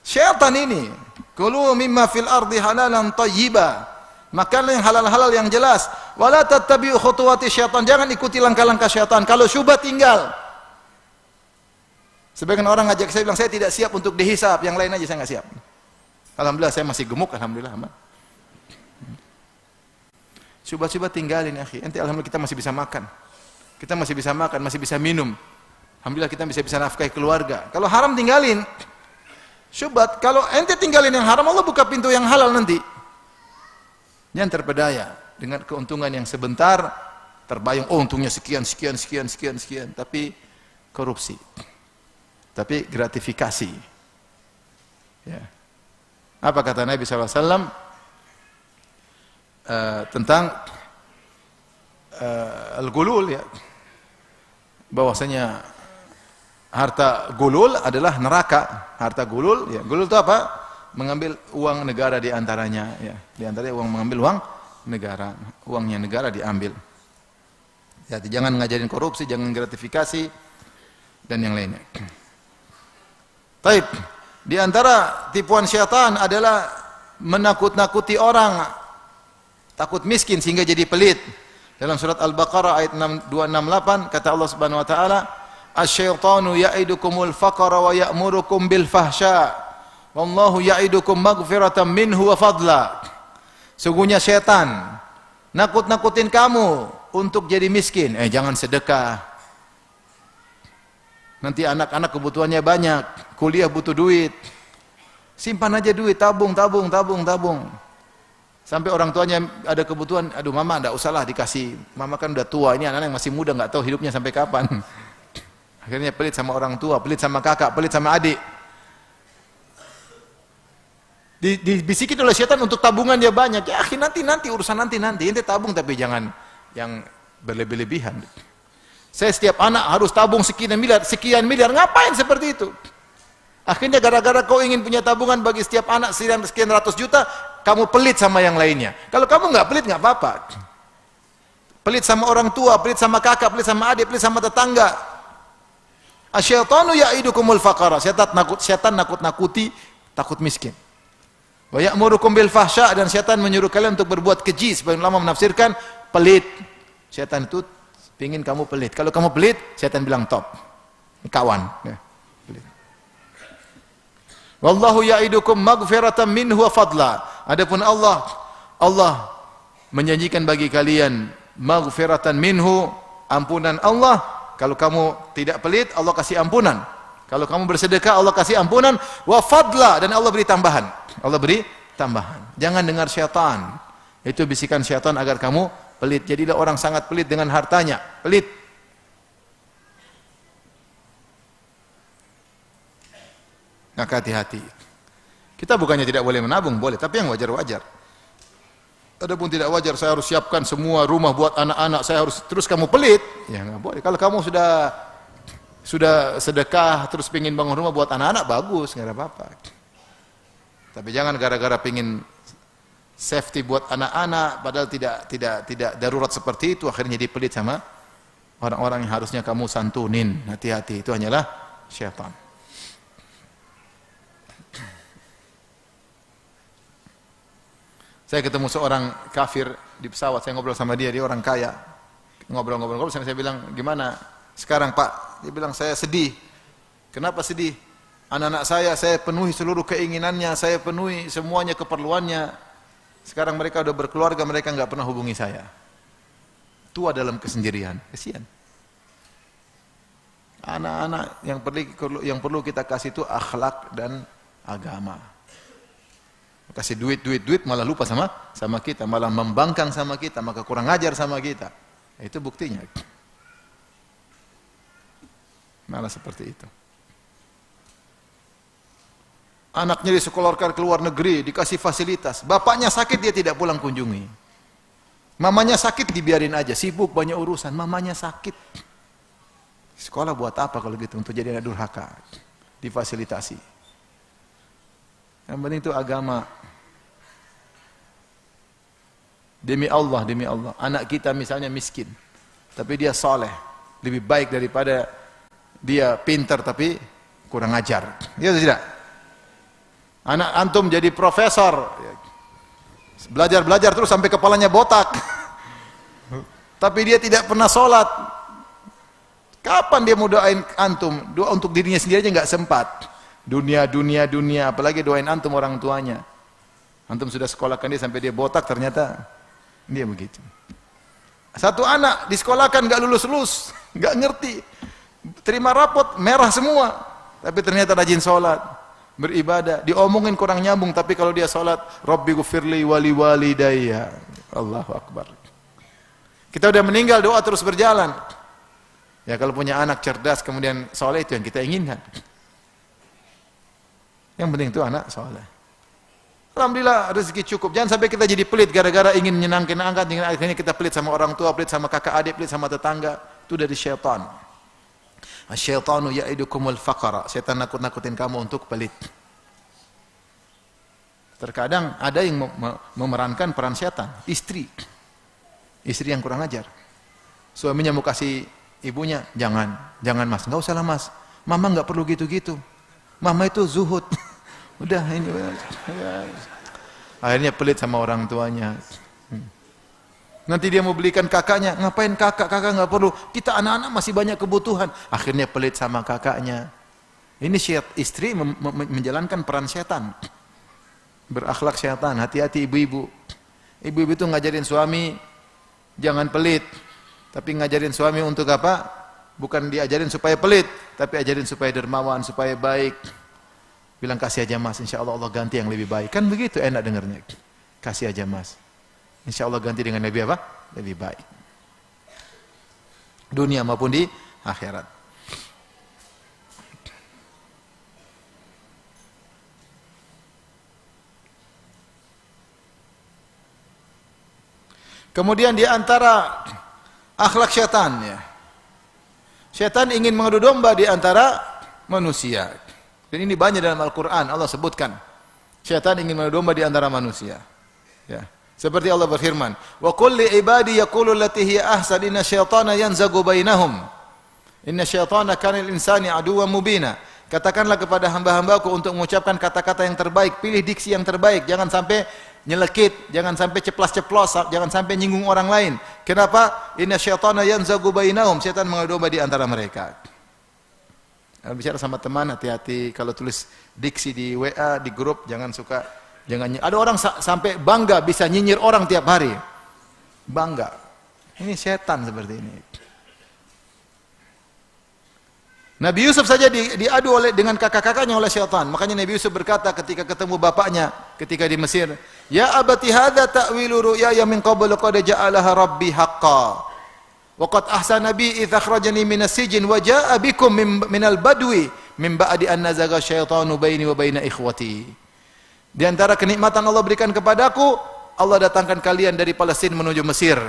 Syaitan ini, kulu mimma fil ardi halalan thayyiba, makanlah yang halal-halal yang jelas. Wala tattabi'u khutuwati syaitan, jangan ikuti langkah-langkah syaitan. Kalau syubhat tinggal. Sebagian orang ngajak saya bilang, saya tidak siap untuk dihisab, yang lain aja saya enggak siap. Alhamdulillah saya masih gemuk, alhamdulillah aman. Syubhat-syubhat tinggalin, akhi. Ente alhamdulillah kita masih bisa makan. Kita masih bisa makan, masih bisa minum. Alhamdulillah kita bisa nafkahi keluarga. Kalau haram tinggalin. Syubhat, kalau ente tinggalin yang haram, Allah buka pintu yang halal nanti. Jangan terpedaya dengan keuntungan yang sebentar, terbayang, oh untungnya sekian, tapi korupsi. Tapi gratifikasi. Ya. Apa kata Nabi SAW? Tentang al-gulul, ya, bahwasanya harta gulul adalah neraka. Harta gulul, ya, gulul itu apa? Mengambil uang negara di antaranya, ya, di antaranya uang, mengambil uang negara, uangnya negara diambil. Ya, jangan ngajarin korupsi, jangan gratifikasi dan yang lainnya. Taib, di antara tipuan syaitan adalah menakut-nakuti orang. Takut miskin sehingga jadi pelit. Dalam surat Al-Baqarah ayat 268 kata Allah Subhanahu wa taala, "Asy-syaitanu ya'idukumul faqra wa ya'murukum bil fahsya. Wallahu ya'idukum maghfiratan minhu wa fadla." Sungguhnya syaitan nakut-nakutin kamu untuk jadi miskin. Jangan sedekah. Nanti anak-anak kebutuhannya banyak, kuliah butuh duit. Simpan aja duit, tabung. Sampai orang tuanya ada kebutuhan, aduh mama enggak usahlah dikasih, mama kan udah tua, ini anak-anak yang masih muda enggak tahu hidupnya sampai kapan. Akhirnya pelit sama orang tua, pelit sama kakak, pelit sama adik. Dibisikin oleh setan untuk tabungan dia banyak. Ya akhi, nanti urusan nanti. Ente tabung tapi jangan yang berlebih-lebihan. Saya setiap anak harus tabung sekian miliar, ngapain seperti itu? Akhirnya gara-gara kau ingin punya tabungan bagi setiap anak sekian ratus juta, kamu pelit sama yang lainnya. Kalau kamu nggak pelit nggak apa-apa. Pelit sama orang tua, pelit sama kakak, pelit sama adik, pelit sama tetangga. Asyaitanu ya'idukumul faqara. Syaitan nakut-nakuti takut miskin. Wa ya'murukum bil fahsya, dan syaitan menyuruh kalian untuk berbuat keji. Sebagian ulama menafsirkan pelit. Syaitan itu ingin kamu pelit. Kalau kamu pelit, syaitan bilang top. Kawan. Ya. Wallahu ya'idukum maghfiratan minhu wa fadla. Adapun Allah menjanjikan bagi kalian maghfiratan minhu, ampunan Allah. Kalau kamu tidak pelit, Allah kasih ampunan. Kalau kamu bersedekah, Allah kasih ampunan. Wa fadla, dan Allah beri tambahan. Allah beri tambahan. Jangan dengar syaitan. Itu bisikan syaitan agar kamu pelit. Jadilah orang sangat pelit dengan hartanya. Pelit. Maka hati-hati. Kita bukannya tidak boleh menabung, boleh, tapi yang wajar-wajar. Adapun tidak wajar, saya harus siapkan semua rumah buat anak-anak, saya harus terus kamu pelit, ya nggak boleh. Kalau kamu sudah sedekah terus pingin bangun rumah buat anak-anak, bagus, nggak ada apa-apa. Tapi jangan gara-gara pingin safety buat anak-anak, padahal tidak darurat seperti itu, akhirnya jadi pelit sama Orang-orang yang harusnya kamu santunin, hati-hati, itu hanyalah syaitan. Saya ketemu seorang kafir di pesawat, saya ngobrol sama dia orang kaya. Ngobrol-ngobrol, saya bilang, gimana sekarang Pak? Dia bilang, saya sedih. Kenapa sedih? Anak-anak saya penuhi seluruh keinginannya, saya penuhi semuanya keperluannya. Sekarang mereka udah berkeluarga, mereka nggak pernah hubungi saya. Tua dalam kesendirian, kasihan. Anak-anak yang perlu kita kasih itu akhlak dan agama. Kasih duit malah lupa sama kita, malah membangkang sama kita, maka kurang ajar sama kita. Itu buktinya. Malah seperti itu. Anaknya disekolahkan ke luar negeri, dikasih fasilitas. Bapaknya sakit, dia tidak pulang kunjungi. Mamanya sakit, dibiarin aja. Sibuk, banyak urusan. Mamanya sakit. Sekolah buat apa kalau gitu? Untuk jadi anak durhaka. Difasilitasi. Yang penting itu agama. Demi Allah. Anak kita misalnya miskin. Tapi dia soleh. Lebih baik daripada dia pintar tapi kurang ajar. Ya atau tidak? Anak antum jadi profesor, belajar terus sampai kepalanya botak, tapi dia tidak pernah sholat. Kapan dia mau doain antum? Doa untuk dirinya sendiri aja nggak sempat. Dunia, apalagi doain antum orang tuanya. Antum sudah sekolahkan dia sampai dia botak, ternyata dia begitu. Satu anak disekolahkan nggak lulus, nggak ngerti, terima rapot merah semua, tapi ternyata rajin sholat. Beribadah, diomongin kurang nyambung, tapi kalau dia salat, Rabbi ghfirli wali walidayya. Allahu Akbar. Kita udah meninggal, doa terus berjalan. Ya kalau punya anak cerdas kemudian saleh, itu yang kita inginkan. Yang penting itu anak saleh. Alhamdulillah rezeki cukup. Jangan sampai kita jadi pelit gara-gara ingin menyenangkan angkat, akhirnya kita pelit sama orang tua, pelit sama kakak adik, pelit sama tetangga. Itu dari syaitan. Asyaitanu ya'idukumul faqara. Setan nakut-nakutin kamu untuk pelit. Terkadang ada yang memerankan peran setan, istri yang kurang ajar. Suaminya mau kasih ibunya, jangan mas, enggak usah lah mas. Mama enggak perlu gitu-gitu. Mama itu zuhud. Udah ini. Akhirnya pelit sama orang tuanya. Nanti dia mau belikan kakaknya, ngapain kakak nggak perlu, kita anak-anak masih banyak kebutuhan. Akhirnya pelit sama kakaknya. Ini istri menjalankan peran setan, berakhlak setan. Hati-hati ibu-ibu. Ibu-ibu itu ngajarin suami jangan pelit, tapi ngajarin suami untuk apa? Bukan diajarin supaya pelit, tapi ajarin supaya dermawan, supaya baik. Bilang kasih aja mas, insya Allah ganti yang lebih baik. Kan begitu enak dengarnya. Kasih aja mas. Insya Allah ganti dengan lebih apa? Lebih baik. Dunia maupun di akhirat. Kemudian di antara akhlak syaitan, ya. Syaitan ingin mengadu domba di antara manusia. Dan ini banyak dalam Al-Quran, Allah sebutkan. Syaitan ingin mengadu domba di antara manusia. Ya. Seperti Allah berfirman, "Wa qul li ibadi yaqulu allati hiya ahsan inna syaitana yanzagu bainahum. Inna syaitana kana lil insani aduwwan mubina." Katakanlah kepada hamba-hambaku untuk mengucapkan kata-kata yang terbaik, pilih diksi yang terbaik, jangan sampai nyelekit, jangan sampai ceplas-ceplos, jangan sampai nyinggung orang lain. Kenapa? Inna syaitana yanzagu bainahum. Syaitan mengadu domba di antara mereka. Kalau bicara sama teman, hati-hati kalau tulis diksi di WA, di grup, jangan ada orang sampai bangga bisa nyinyir orang tiap hari. Bangga. Ini setan seperti ini. Nabi Yusuf saja diadu dengan kakak-kakaknya oleh syaitan. Makanya Nabi Yusuf berkata ketika ketemu bapaknya ketika di Mesir, "Ya abati hadza ta'wilu ru'yaya min qablu qad ja'alaha rabbi haqqan. Wa qad ahsana bi idh akhrajani minas sijn wa jaa'a bikum minal badwi min ba'di an nazaga syaitanu baini wa baina ikhwati." Di antara kenikmatan Allah berikan kepadaku, Allah datangkan kalian dari Palestina menuju Mesir.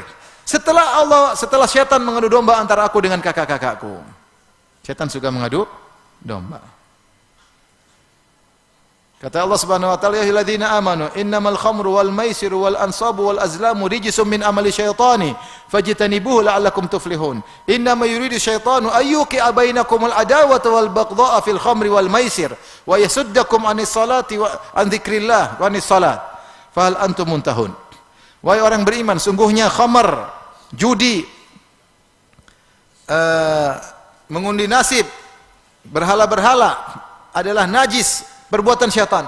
Setelah syaitan mengadu domba antara aku dengan kakak-kakakku. Syaitan suka mengadu domba. Kata Allah Subhanahu wa taala, "Ya ayyuhalladzina amanu, innamal khamru wal maisiru wal ansabu wal azlamu rijsum min amali syaitani, fajtanibuhu la'allakum tuflihun. Innama yuridu syaitanu ayyuqi'a bainakumul adawata wal baghdha'a fil khamri wal maisir wa yasuddakum 'anis salati wa an dzikrillah wa 'anis salat. Fahal antum muntahun?" Wahai orang beriman, sungguhnya khamar, judi, mengundi nasib, berhala-berhala adalah najis, perbuatan syaitan.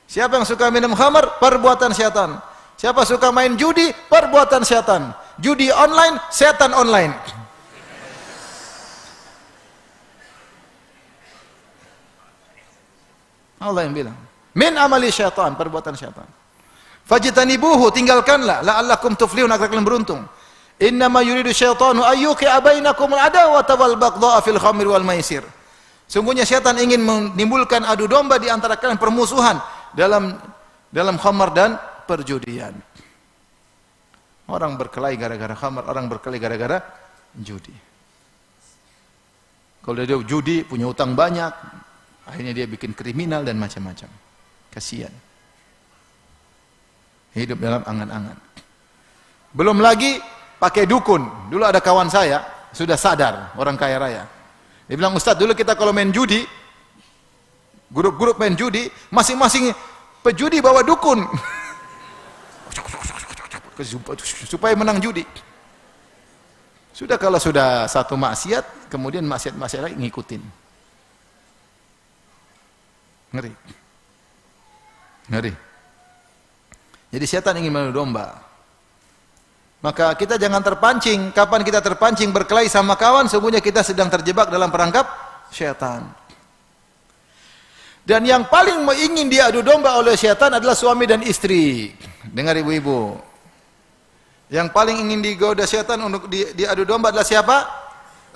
Siapa yang suka minum khamar? Perbuatan syaitan. Siapa suka main judi? Perbuatan syaitan. Judi online, setan online. Allah yang bilang, min amali syaitan, perbuatan syaitan. Fajtanibuhu, tinggalkanlah, la'allakum tuflihun, agar kalian beruntung. Innama yuridu syaitanu ayyuqi'a bainakumul adawata wal baghdha'a fil khamri wal maisir. Sungguhnya syaitan ingin menimbulkan adu domba di antara kalian, permusuhan dalam khamar dan perjudian. Orang berkelahi gara-gara khamar, orang berkelahi gara-gara judi. Kalau dia judi, punya utang banyak, akhirnya dia bikin kriminal dan macam-macam. Kasihan. Hidup dalam angan-angan. Belum lagi pakai dukun. Dulu ada kawan saya, sudah sadar, orang kaya raya. Dia bilang, "Ustaz, dulu kita kalau main judi, grup-grup main judi, masing-masing pejudi bawa dukun supaya menang judi." Sudah, kalau sudah satu maksiat, kemudian maksiat-maksiat lagi ngikutin. Ngeri. Ngeri. Jadi setan ingin mengadu domba. Maka kita jangan terpancing. Kapan kita terpancing berkelahi sama kawan, sesungguhnya kita sedang terjebak dalam perangkap syaitan. Dan yang paling ingin diadu domba oleh syaitan adalah suami dan istri. Dengar ibu-ibu. Yang paling ingin digoda syaitan untuk diadu domba adalah siapa?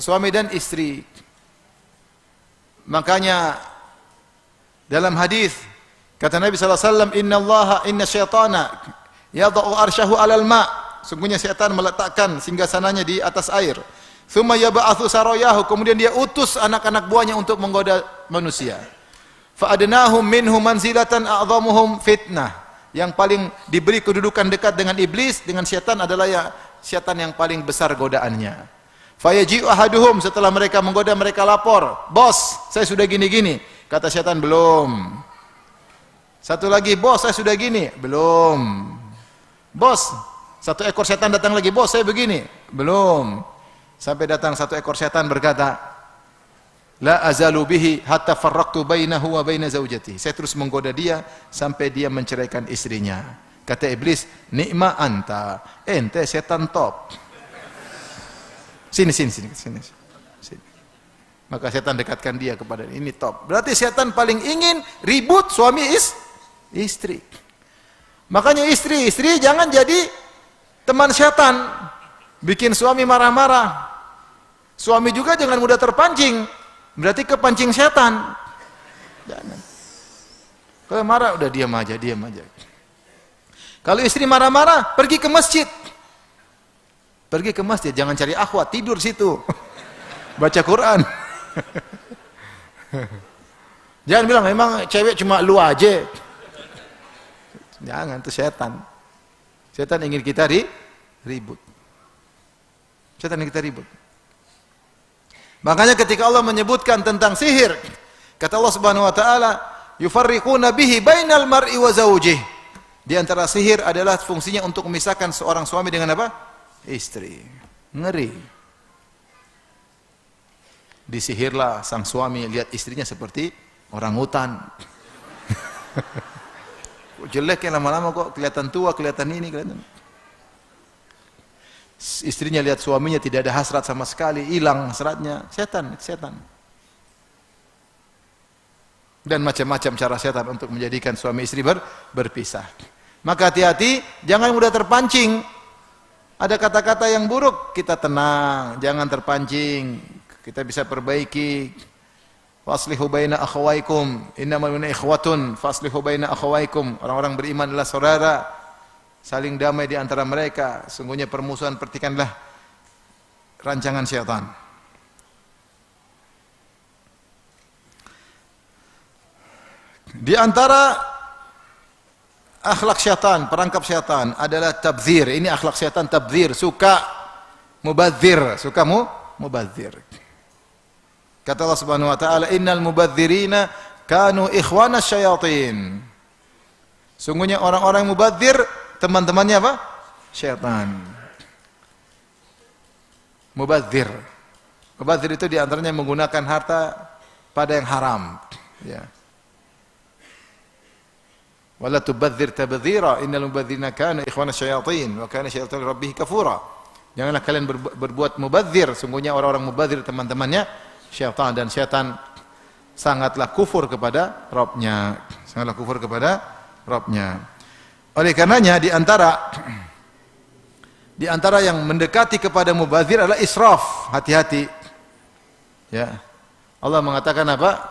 Suami dan istri. Makanya dalam hadis kata Nabi sallallahu alaihi wasallam, inna syaitana yadau arsyahu 'alal ma'. Sungguhnya syaitan meletakkan singgasananya di atas air. Tsumma yab'atsu sarayahu, kemudian dia utus anak-anak buahnya untuk menggoda manusia. Fa adnahum minhum manzilatan a'dhamuhum fitnah. Yang paling diberi kedudukan dekat dengan iblis, dengan syaitan adalah syaitan yang paling besar godaannya. Fa yaji'u ahaduhum, setelah mereka menggoda mereka lapor, "Bos, saya sudah gini-gini." Kata syaitan, "Belum." Satu lagi, "Bos, saya sudah gini." "Belum." "Bos," satu ekor setan datang lagi, "Bos, saya begini." "Belum." Sampai datang satu ekor setan berkata, "La azalu bihi hatta farraqtu bainahu wa baina zaujati." Saya terus menggoda dia sampai dia menceraikan istrinya. Kata iblis, "Ni'ma anta." Ente setan top. Sini. Maka setan dekatkan dia kepada ini top. Berarti setan paling ingin ribut suami istri. Makanya istri jangan jadi teman setan, bikin suami marah-marah. Suami juga jangan mudah terpancing, berarti kepancing setan. Jangan. Kalau marah udah diam aja. Kalau istri marah-marah, pergi ke masjid. Jangan cari akhwat, tidur situ. Baca Quran. Jangan bilang memang cewek cuma lu aja. Jangan, itu setan. Setan ingin kita ribut. Makanya ketika Allah menyebutkan tentang sihir, kata Allah Subhanahu wa taala, "Yufarriquna bihi bainal mar'i wa zawjih." Di antara sihir adalah fungsinya untuk memisahkan seorang suami dengan apa? Istri. Ngeri. Disihirlah sang suami, lihat istrinya seperti orang hutan. Jelek ya, lama-lama kok kelihatan tua, kelihatan. Istrinya lihat suaminya tidak ada hasrat sama sekali, hilang hasratnya. Setan. Dan macam-macam cara setan untuk menjadikan suami istri berpisah. Maka hati-hati, jangan mudah terpancing. Ada kata-kata yang buruk, kita tenang, jangan terpancing. Kita bisa perbaiki. Faslihu baina akhawaikum, innamal mu'minuna ikhwatun, faslihu baina akhawaikum. Orang-orang beriman adalah saudara, saling damai di antara mereka. Sungguhnya permusuhan pertikaianlah rancangan syaitan. Di antara akhlak syaitan, perangkap syaitan adalah tabdzir. Ini akhlak syaitan, tabdzir, suka mubadzir, mubadzir. Kata Allah Subhanahu wa taala, "Innal mubadzirina kanu ikhwana syayatin." Sungguhnya orang-orang yang mubadzir teman-temannya apa? Syaitan. Mubadzir. Mubadzir itu di antaranya menggunakan harta pada yang haram, ya. Wala tubadzir tabdzira innal mubadzirina kanu ikhwana syayatin wa kana syaitanu rabbih kafura. Janganlah kalian berbuat mubadzir, sungguhnya orang-orang mubadzir teman-temannya syaitan, dan syaitan sangatlah kufur kepada Rabbnya. Sangatlah kufur kepada Rabbnya. Oleh karenanya di antara yang mendekati kepada mubadzir adalah israf. Hati-hati. Ya. Allah mengatakan apa?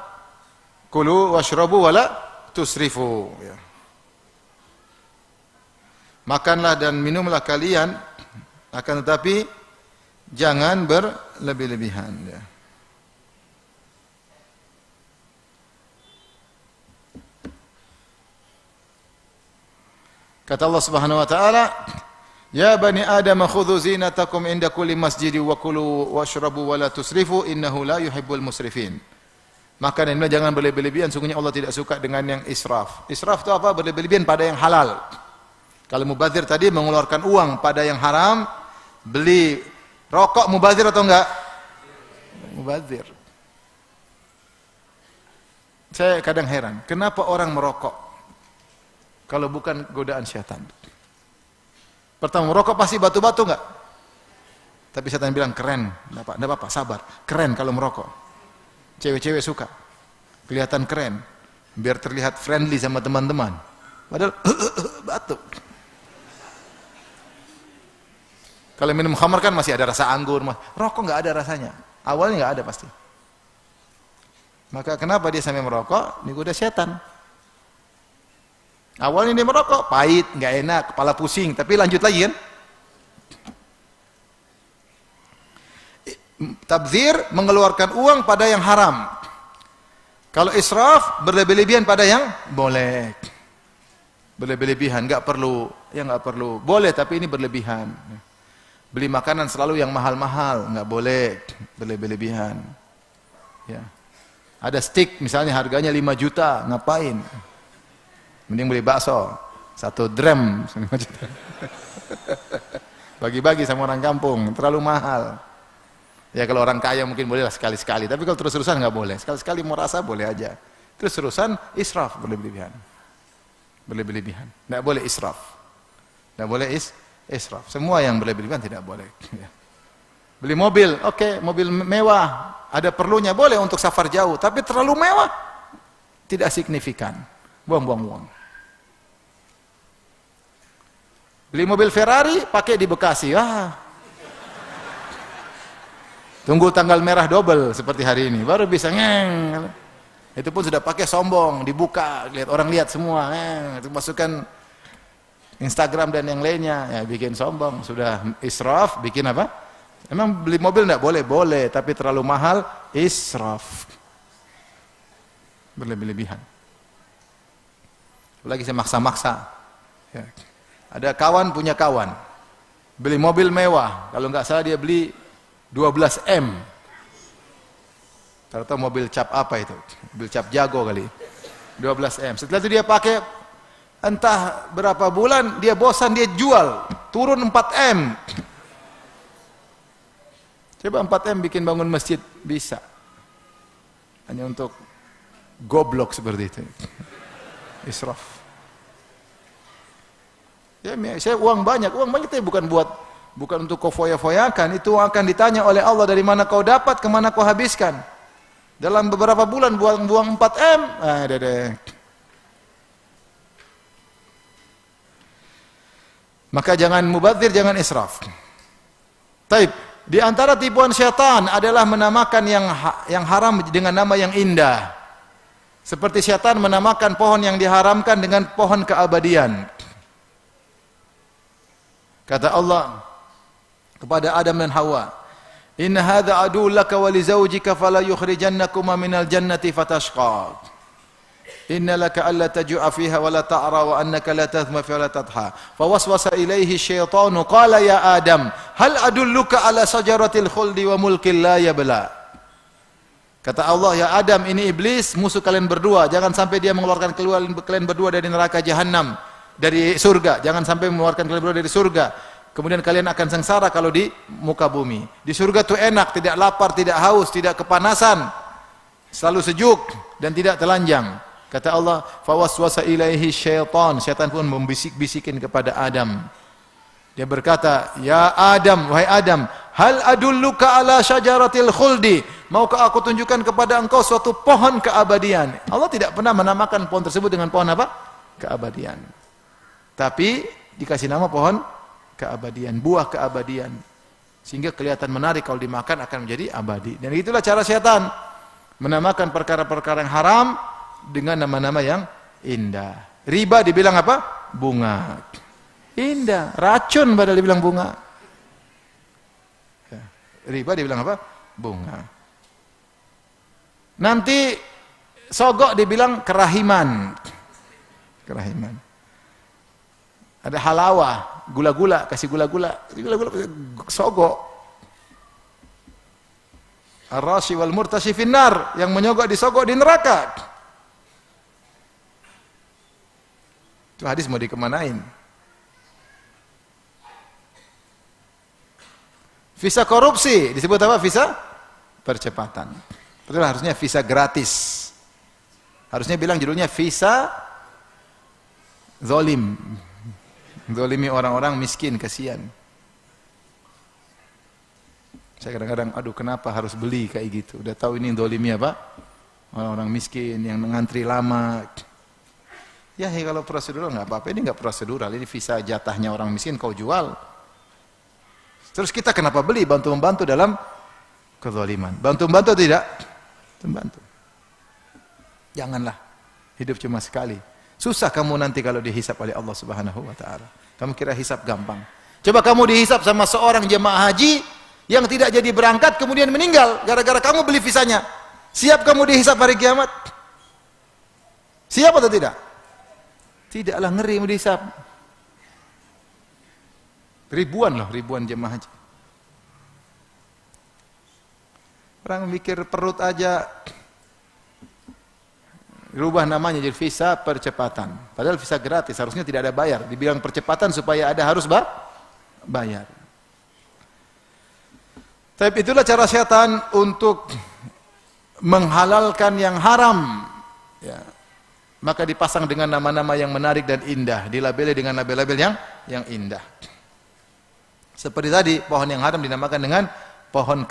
Kulu washrabu wala tusrifu. Ya. Makanlah dan minumlah kalian, akan tetapi jangan berlebih-lebihan. Ya. Kata Allah Subhanahu wa taala, "Ya bani Adam khudhu zinatakum inda kulli masjidi wa kulu washrabu wa la tusrifu innahu la yuhibbul musrifin." Makan dan minum jangan berlebih-lebihan, sungguhnya Allah tidak suka dengan yang israf. Israf itu apa? Berlebih-lebihan pada yang halal. Kalau mubadzir tadi mengeluarkan uang pada yang haram, beli rokok mubadzir atau enggak? Mubadzir. Saya kadang heran, kenapa orang merokok kalau bukan godaan syaitan? Pertama, merokok pasti batu-batu enggak? Tapi syaitan bilang keren, enggak apa-apa, sabar. Keren kalau merokok. Cewek-cewek suka. Kelihatan keren, biar terlihat friendly sama teman-teman. Padahal batuk. Kalau minum khamar kan masih ada rasa anggur, rokok nggak ada rasanya. Awalnya nggak ada pasti. Maka kenapa dia sampai merokok? Ini udah setan. Awalnya dia merokok, pahit, nggak enak, kepala pusing, tapi lanjut lagi kan? Tabdzir mengeluarkan uang pada yang haram. Kalau israf berlebih-lebihan pada yang boleh. Berlebih-lebihan, nggak perlu, ya nggak perlu. Boleh tapi ini berlebihan. Beli makanan selalu yang mahal-mahal, nggak boleh berlebih-lebihan. Ya. Ada steak misalnya harganya 5 juta, ngapain? Mending beli bakso, 1 drum 5 juta. Bagi-bagi sama orang kampung, terlalu mahal. Ya kalau orang kaya mungkin bolehlah sekali-sekali, tapi kalau terus-terusan nggak boleh. Sekali-sekali mau rasa boleh aja. Terus-terusan israf, berlebih-lebihan. Berlebih-lebihan. Nggak boleh israf. Nggak boleh israf. Semua yang berlebih-lebihan tidak boleh. Ya. Beli mobil, oke, mobil mewah, ada perlunya, boleh untuk safar jauh, tapi terlalu mewah, tidak signifikan. Buang-buang uang. Beli mobil Ferrari, pakai di Bekasi, tunggu tanggal merah double seperti hari ini, baru bisa ngeng. Itu pun sudah pakai sombong, dibuka, lihat orang lihat semua, itu masukkan Instagram dan yang lainnya, ya bikin sombong, sudah israf, bikin apa? Emang beli mobil enggak boleh? Boleh, tapi terlalu mahal, israf. Berlebih-lebihan. Lagi saya maksa-maksa. Ya. Ada kawan punya kawan, beli mobil mewah, kalau enggak salah dia beli 12 M. Tahu mobil cap apa itu? Mobil cap jago kali. 12 M. Setelah itu dia pakai entah berapa bulan, dia bosan, dia jual, turun 4 M. Coba 4 M bikin bangun masjid, bisa. Hanya untuk goblok seperti itu. Israf. Ya, saya uang banyak tapi bukan untuk kau foya-foyakan, itu akan ditanya oleh Allah dari mana kau dapat, kemana kau habiskan. Dalam beberapa bulan buang-buang 4 M, maka jangan mubadzir, jangan israf. Taib. Di antara tipuan syaitan adalah menamakan yang haram dengan nama yang indah. Seperti syaitan menamakan pohon yang diharamkan dengan pohon keabadian. Kata Allah kepada Adam dan Hawa, "Inna hadza aduwwun laka wa li zawjika fala yukhrijannakuma minal jannati fatashqa." innalaka alla tajua fiha wa la ta'ra wa annaka la tadhma fiha wa la tadha. Fawaswasa ilaihi syaitanu qala ya Adam, hal adulluka ala sajaratil khuldi wa mulkin la yabla. Kata Allah, ya Adam, ini iblis, musuh kalian berdua, jangan sampai dia mengeluarkan kalian berdua dari neraka jahanam, dari surga, jangan sampai mengeluarkan kalian berdua dari surga. Kemudian kalian akan sengsara kalau di muka bumi. Di surga itu enak, tidak lapar, tidak haus, tidak kepanasan, selalu sejuk dan tidak telanjang. Kata Allah, fawaswasa ilaihi syaitan, syaitan pun membisik-bisikin kepada Adam. Dia berkata, ya Adam, wahai Adam, hal adulluka ala syajaratil khuldi, maukah aku tunjukkan kepada engkau suatu pohon keabadian? Allah tidak pernah menamakan pohon tersebut dengan pohon apa? Keabadian. Tapi dikasih nama pohon keabadian, buah keabadian, sehingga kelihatan menarik, kalau dimakan akan menjadi abadi. Dan itulah cara syaitan menamakan perkara-perkara yang haram dengan nama-nama yang indah. Riba dibilang apa? Bunga. Indah. Racun padahal dibilang bunga. Riba dibilang apa? Bunga. Nanti sogok dibilang kerahiman. Kerahiman. Ada halawah, gula-gula, kasih gula-gula. Gula-gula sogok. Ar-rashi wal murtashi finnar, yang menyogok disogok di neraka. Itu hadis mau dikemanain? Visa korupsi disebut apa? Visa percepatan. Padahal harusnya visa gratis. Harusnya bilang judulnya visa zolim. Zolimi orang-orang miskin, kasihan. Saya kadang-kadang, aduh kenapa harus beli kayak gitu? Udah tahu ini zolimi apa? Orang-orang miskin yang mengantri lama. Ya kalau prosedural nggak apa-apa, ini nggak prosedural, ini visa jatahnya orang miskin kau jual. Terus kita kenapa beli? Bantu-membantu dalam kezaliman. Bantu-membantu tidak? Membantu. Janganlah, hidup cuma sekali. Susah kamu nanti kalau dihisap oleh Allah Subhanahu wa taala. Kamu kira hisap gampang? Coba kamu dihisap sama seorang jemaah haji yang tidak jadi berangkat kemudian meninggal gara-gara kamu beli visanya. Siap kamu dihisap hari kiamat? Siap atau tidak? Tidaklah, ngeri mau dihisap. Ribuan jemaah haji. Orang mikir perut aja, rubah namanya jadi visa percepatan. Padahal visa gratis, harusnya tidak ada bayar. Dibilang percepatan supaya ada harus bayar. Tapi itulah cara syaitan untuk menghalalkan yang haram. Ya. Maka dipasang dengan nama-nama yang menarik dan indah, dilabeli dengan label-label yang indah. Seperti tadi, pohon yang haram dinamakan dengan pohon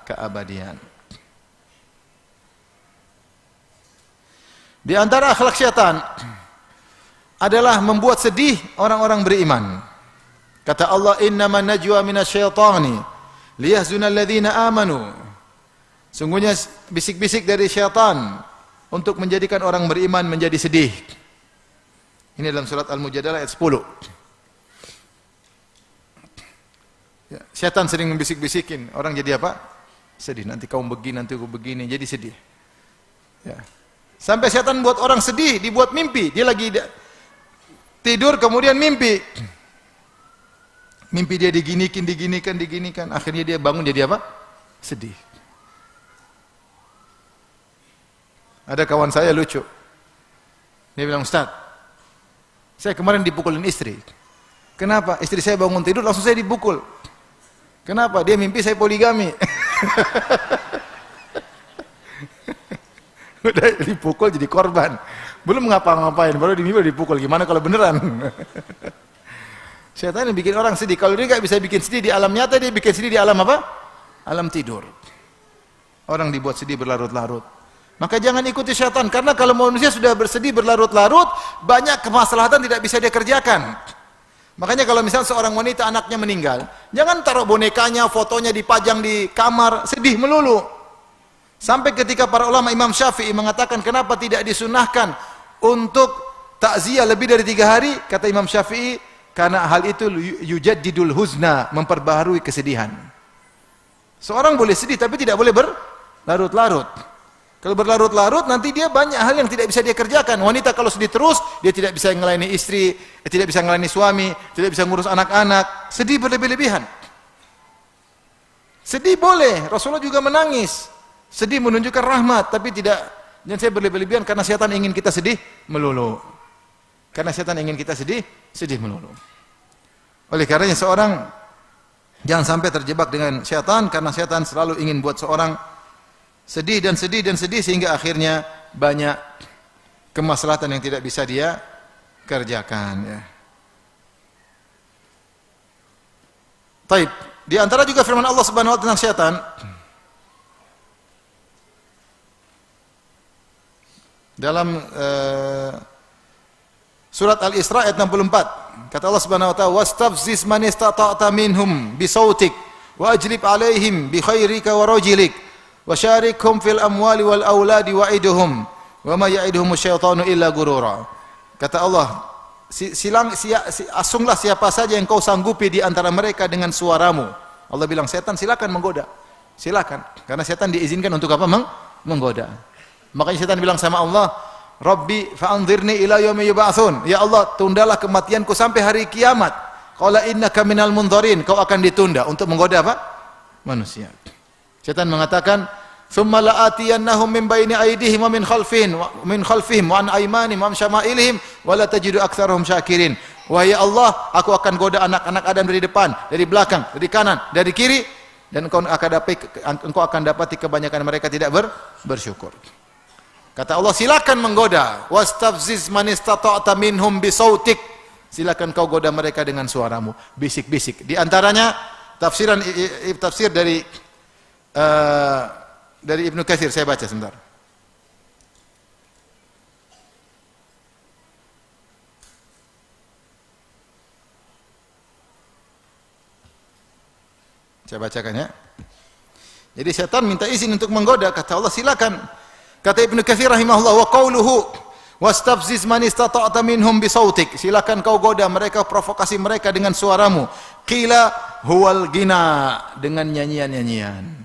keabadian. Di antara akhlak syaitan adalah membuat sedih orang-orang beriman. Kata Allah, innaman najwa minasyaitani liyahzunal ladzina amanu. Sungguhnya bisik-bisik dari syaitan untuk menjadikan orang beriman menjadi sedih. Ini dalam surat Al-Mujadalah ayat 10. Ya, syaitan sering membisik-bisikin orang jadi apa? Sedih. Nanti kamu begini, nanti aku begini, jadi sedih. Ya. Sampai syaitan buat orang sedih, dibuat mimpi. Dia lagi tidur kemudian mimpi. Mimpi dia diginikan. Akhirnya dia bangun jadi apa? Sedih. Ada kawan saya lucu. Dia bilang, Ustaz, saya kemarin dipukulin istri. Kenapa? Istri saya bangun tidur langsung saya dipukul. Kenapa? Dia mimpi saya poligami. Udah dipukul jadi korban. Belum ngapa-ngapain, baru dipukul. Gimana kalau beneran? Syaitan yang bikin orang sedih. Kalau dia nggak bisa bikin sedih di alam nyata, dia bikin sedih di alam apa? Alam tidur. Orang dibuat sedih berlarut-larut. Maka jangan ikuti syaitan, karena kalau manusia sudah bersedih berlarut-larut, banyak kemaslahatan tidak bisa dia kerjakan. Makanya kalau misalnya seorang wanita anaknya meninggal, jangan taruh bonekanya, fotonya dipajang di kamar, sedih melulu. Sampai ketika para ulama Imam Syafi'i mengatakan kenapa tidak disunahkan untuk takziah lebih dari 3 hari, kata Imam Syafi'i, karena hal itu yujaddidul huzna, memperbaharui kesedihan. Seorang boleh sedih tapi tidak boleh berlarut-larut. Kalau berlarut-larut nanti dia banyak hal yang tidak bisa dia kerjakan. Wanita kalau sedih terus, dia tidak bisa melayani istri, tidak bisa melayani suami, tidak bisa ngurus anak-anak. Sedih berlebih-lebihan. Sedih boleh, Rasulullah juga menangis. Sedih menunjukkan rahmat, tapi tidak jangan saya berlebih-lebihan karena setan ingin kita sedih melulu. Karena setan ingin kita sedih melulu. Oleh karenanya seorang jangan sampai terjebak dengan setan, karena setan selalu ingin buat seorang sedih dan sedih dan sedih sehingga akhirnya banyak kemaslahatan yang tidak bisa dia kerjakan, ya. Taib. Di antara juga firman Allah Subhanahu wa taala tentang syaitan. Dalam surat Al-Isra ayat 64, kata Allah Subhanahu wa taala, "Wastafziz man istata'ta minhum bisautik wa ajlib 'alaihim bi khairika wa rajlik wa syarikhum fil amwali wal auladi wa'iduhum wa ma ya'iduhum asyaitanu illa gurura." Kata Allah, asunglah siapa saja yang kau sanggupi di antara mereka dengan suaramu. Allah bilang, setan silakan menggoda. Silakan. Karena setan diizinkan untuk apa? Menggoda. Makanya setan bilang sama Allah, "Rabbi fa'anzirni ila yaumi yub'atsun." Ya Allah, tundalah kematianku sampai hari kiamat. Qala innaka minal mundzirin. Kau akan ditunda untuk menggoda apa? Manusia. Setan mengatakan, "Tsumma la'atiyannahum min baini aydihim wa min khalfihim wa an aymanihim wa an syama'ilihim wa la tajidu aktsarahum syakirin." Wahai Allah, aku akan goda anak-anak Adam dari depan, dari belakang, dari kanan, dari kiri, dan engkau akan dapati kebanyakan mereka tidak bersyukur. Kata Allah, silakan menggoda. "Wastafziz man istata'ta minhum bisautik." Silakan kau goda mereka dengan suaramu, bisik-bisik. Di antaranya tafsir dari Ibnu Katsir, saya baca sebentar. Saya bacakan, ya. Jadi setan minta izin untuk menggoda, kata Allah silakan. Kata Ibnu Katsir rahimahullah, wa qauluhu wastafziz man istata'ta minhum bisautik. Silakan kau goda mereka, provokasi mereka dengan suaramu. Qila huwal ghina, dengan nyanyian-nyanyian.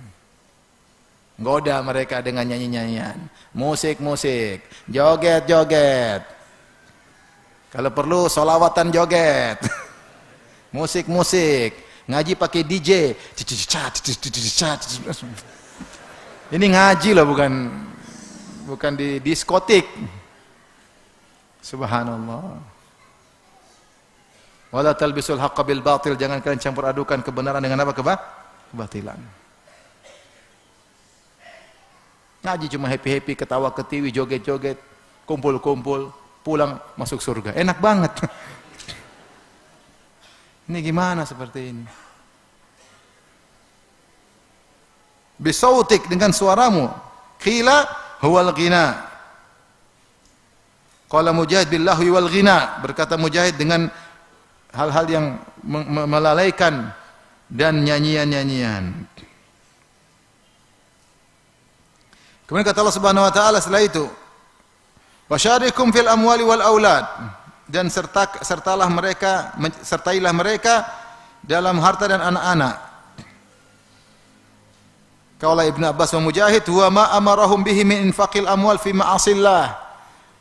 Goda mereka dengan nyanyi-nyanyian, musik-musik, joget-joget. Kalau perlu solawatan joget, musik-musik, ngaji pakai DJ. Ini ngaji loh, bukan di diskotik. Subhanallah. Wala talbisul haqqa bil batil, jangan kalian campur adukan kebenaran dengan apa? Kebatilan. Ngaji cuma happy-happy, ketawa ketiwi, joget-joget, kumpul-kumpul, pulang masuk surga. Enak banget. Ini gimana seperti ini? Bisautik, dengan suaramu. Qila huwal ghina. Qala Mujahid billahi wal ghina. Berkata Mujahid dengan hal-hal yang melalaikan dan nyanyian-nyanyian. Kemudian kata Allah Subhanahu wa taala setelah itu, "Wasyarikum fil amwali wal aulad." Dan sertailah mereka dalam harta dan anak-anak. Qala Ibnu Abbas wa Mujahid, "Huwa ma amarahum bihi min infaqil amwal fi ma'asillah."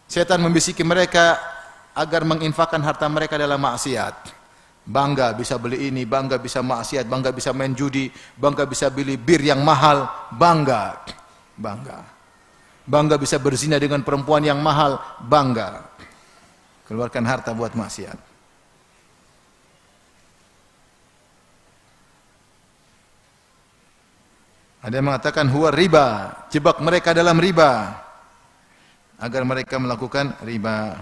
Setan membisiki mereka agar menginfakkan harta mereka dalam maksiat. Bangga bisa beli ini, bangga bisa maksiat, bangga bisa main judi, bangga bisa beli bir yang mahal, bangga bisa berzina dengan perempuan yang mahal, bangga. Keluarkan harta buat maksiat. Ada yang mengatakan huwa riba, jebak mereka dalam riba agar mereka melakukan riba.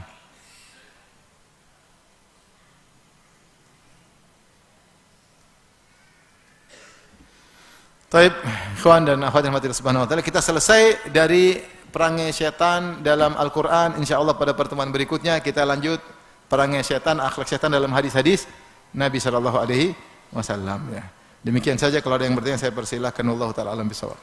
Taib, ikhwan dan akhwat yang dirahmati Allah Subhanahu wa taala, kita selesai dari perangai syaitan dalam Al-Qur'an. Insyaallah pada pertemuan berikutnya kita lanjut perangai syaitan, akhlak syaitan dalam hadis-hadis Nabi sallallahu alaihi wasallam, ya. Demikian saja, kalau ada yang bertanya saya persilahkan. Wallahu taala alam bisawab.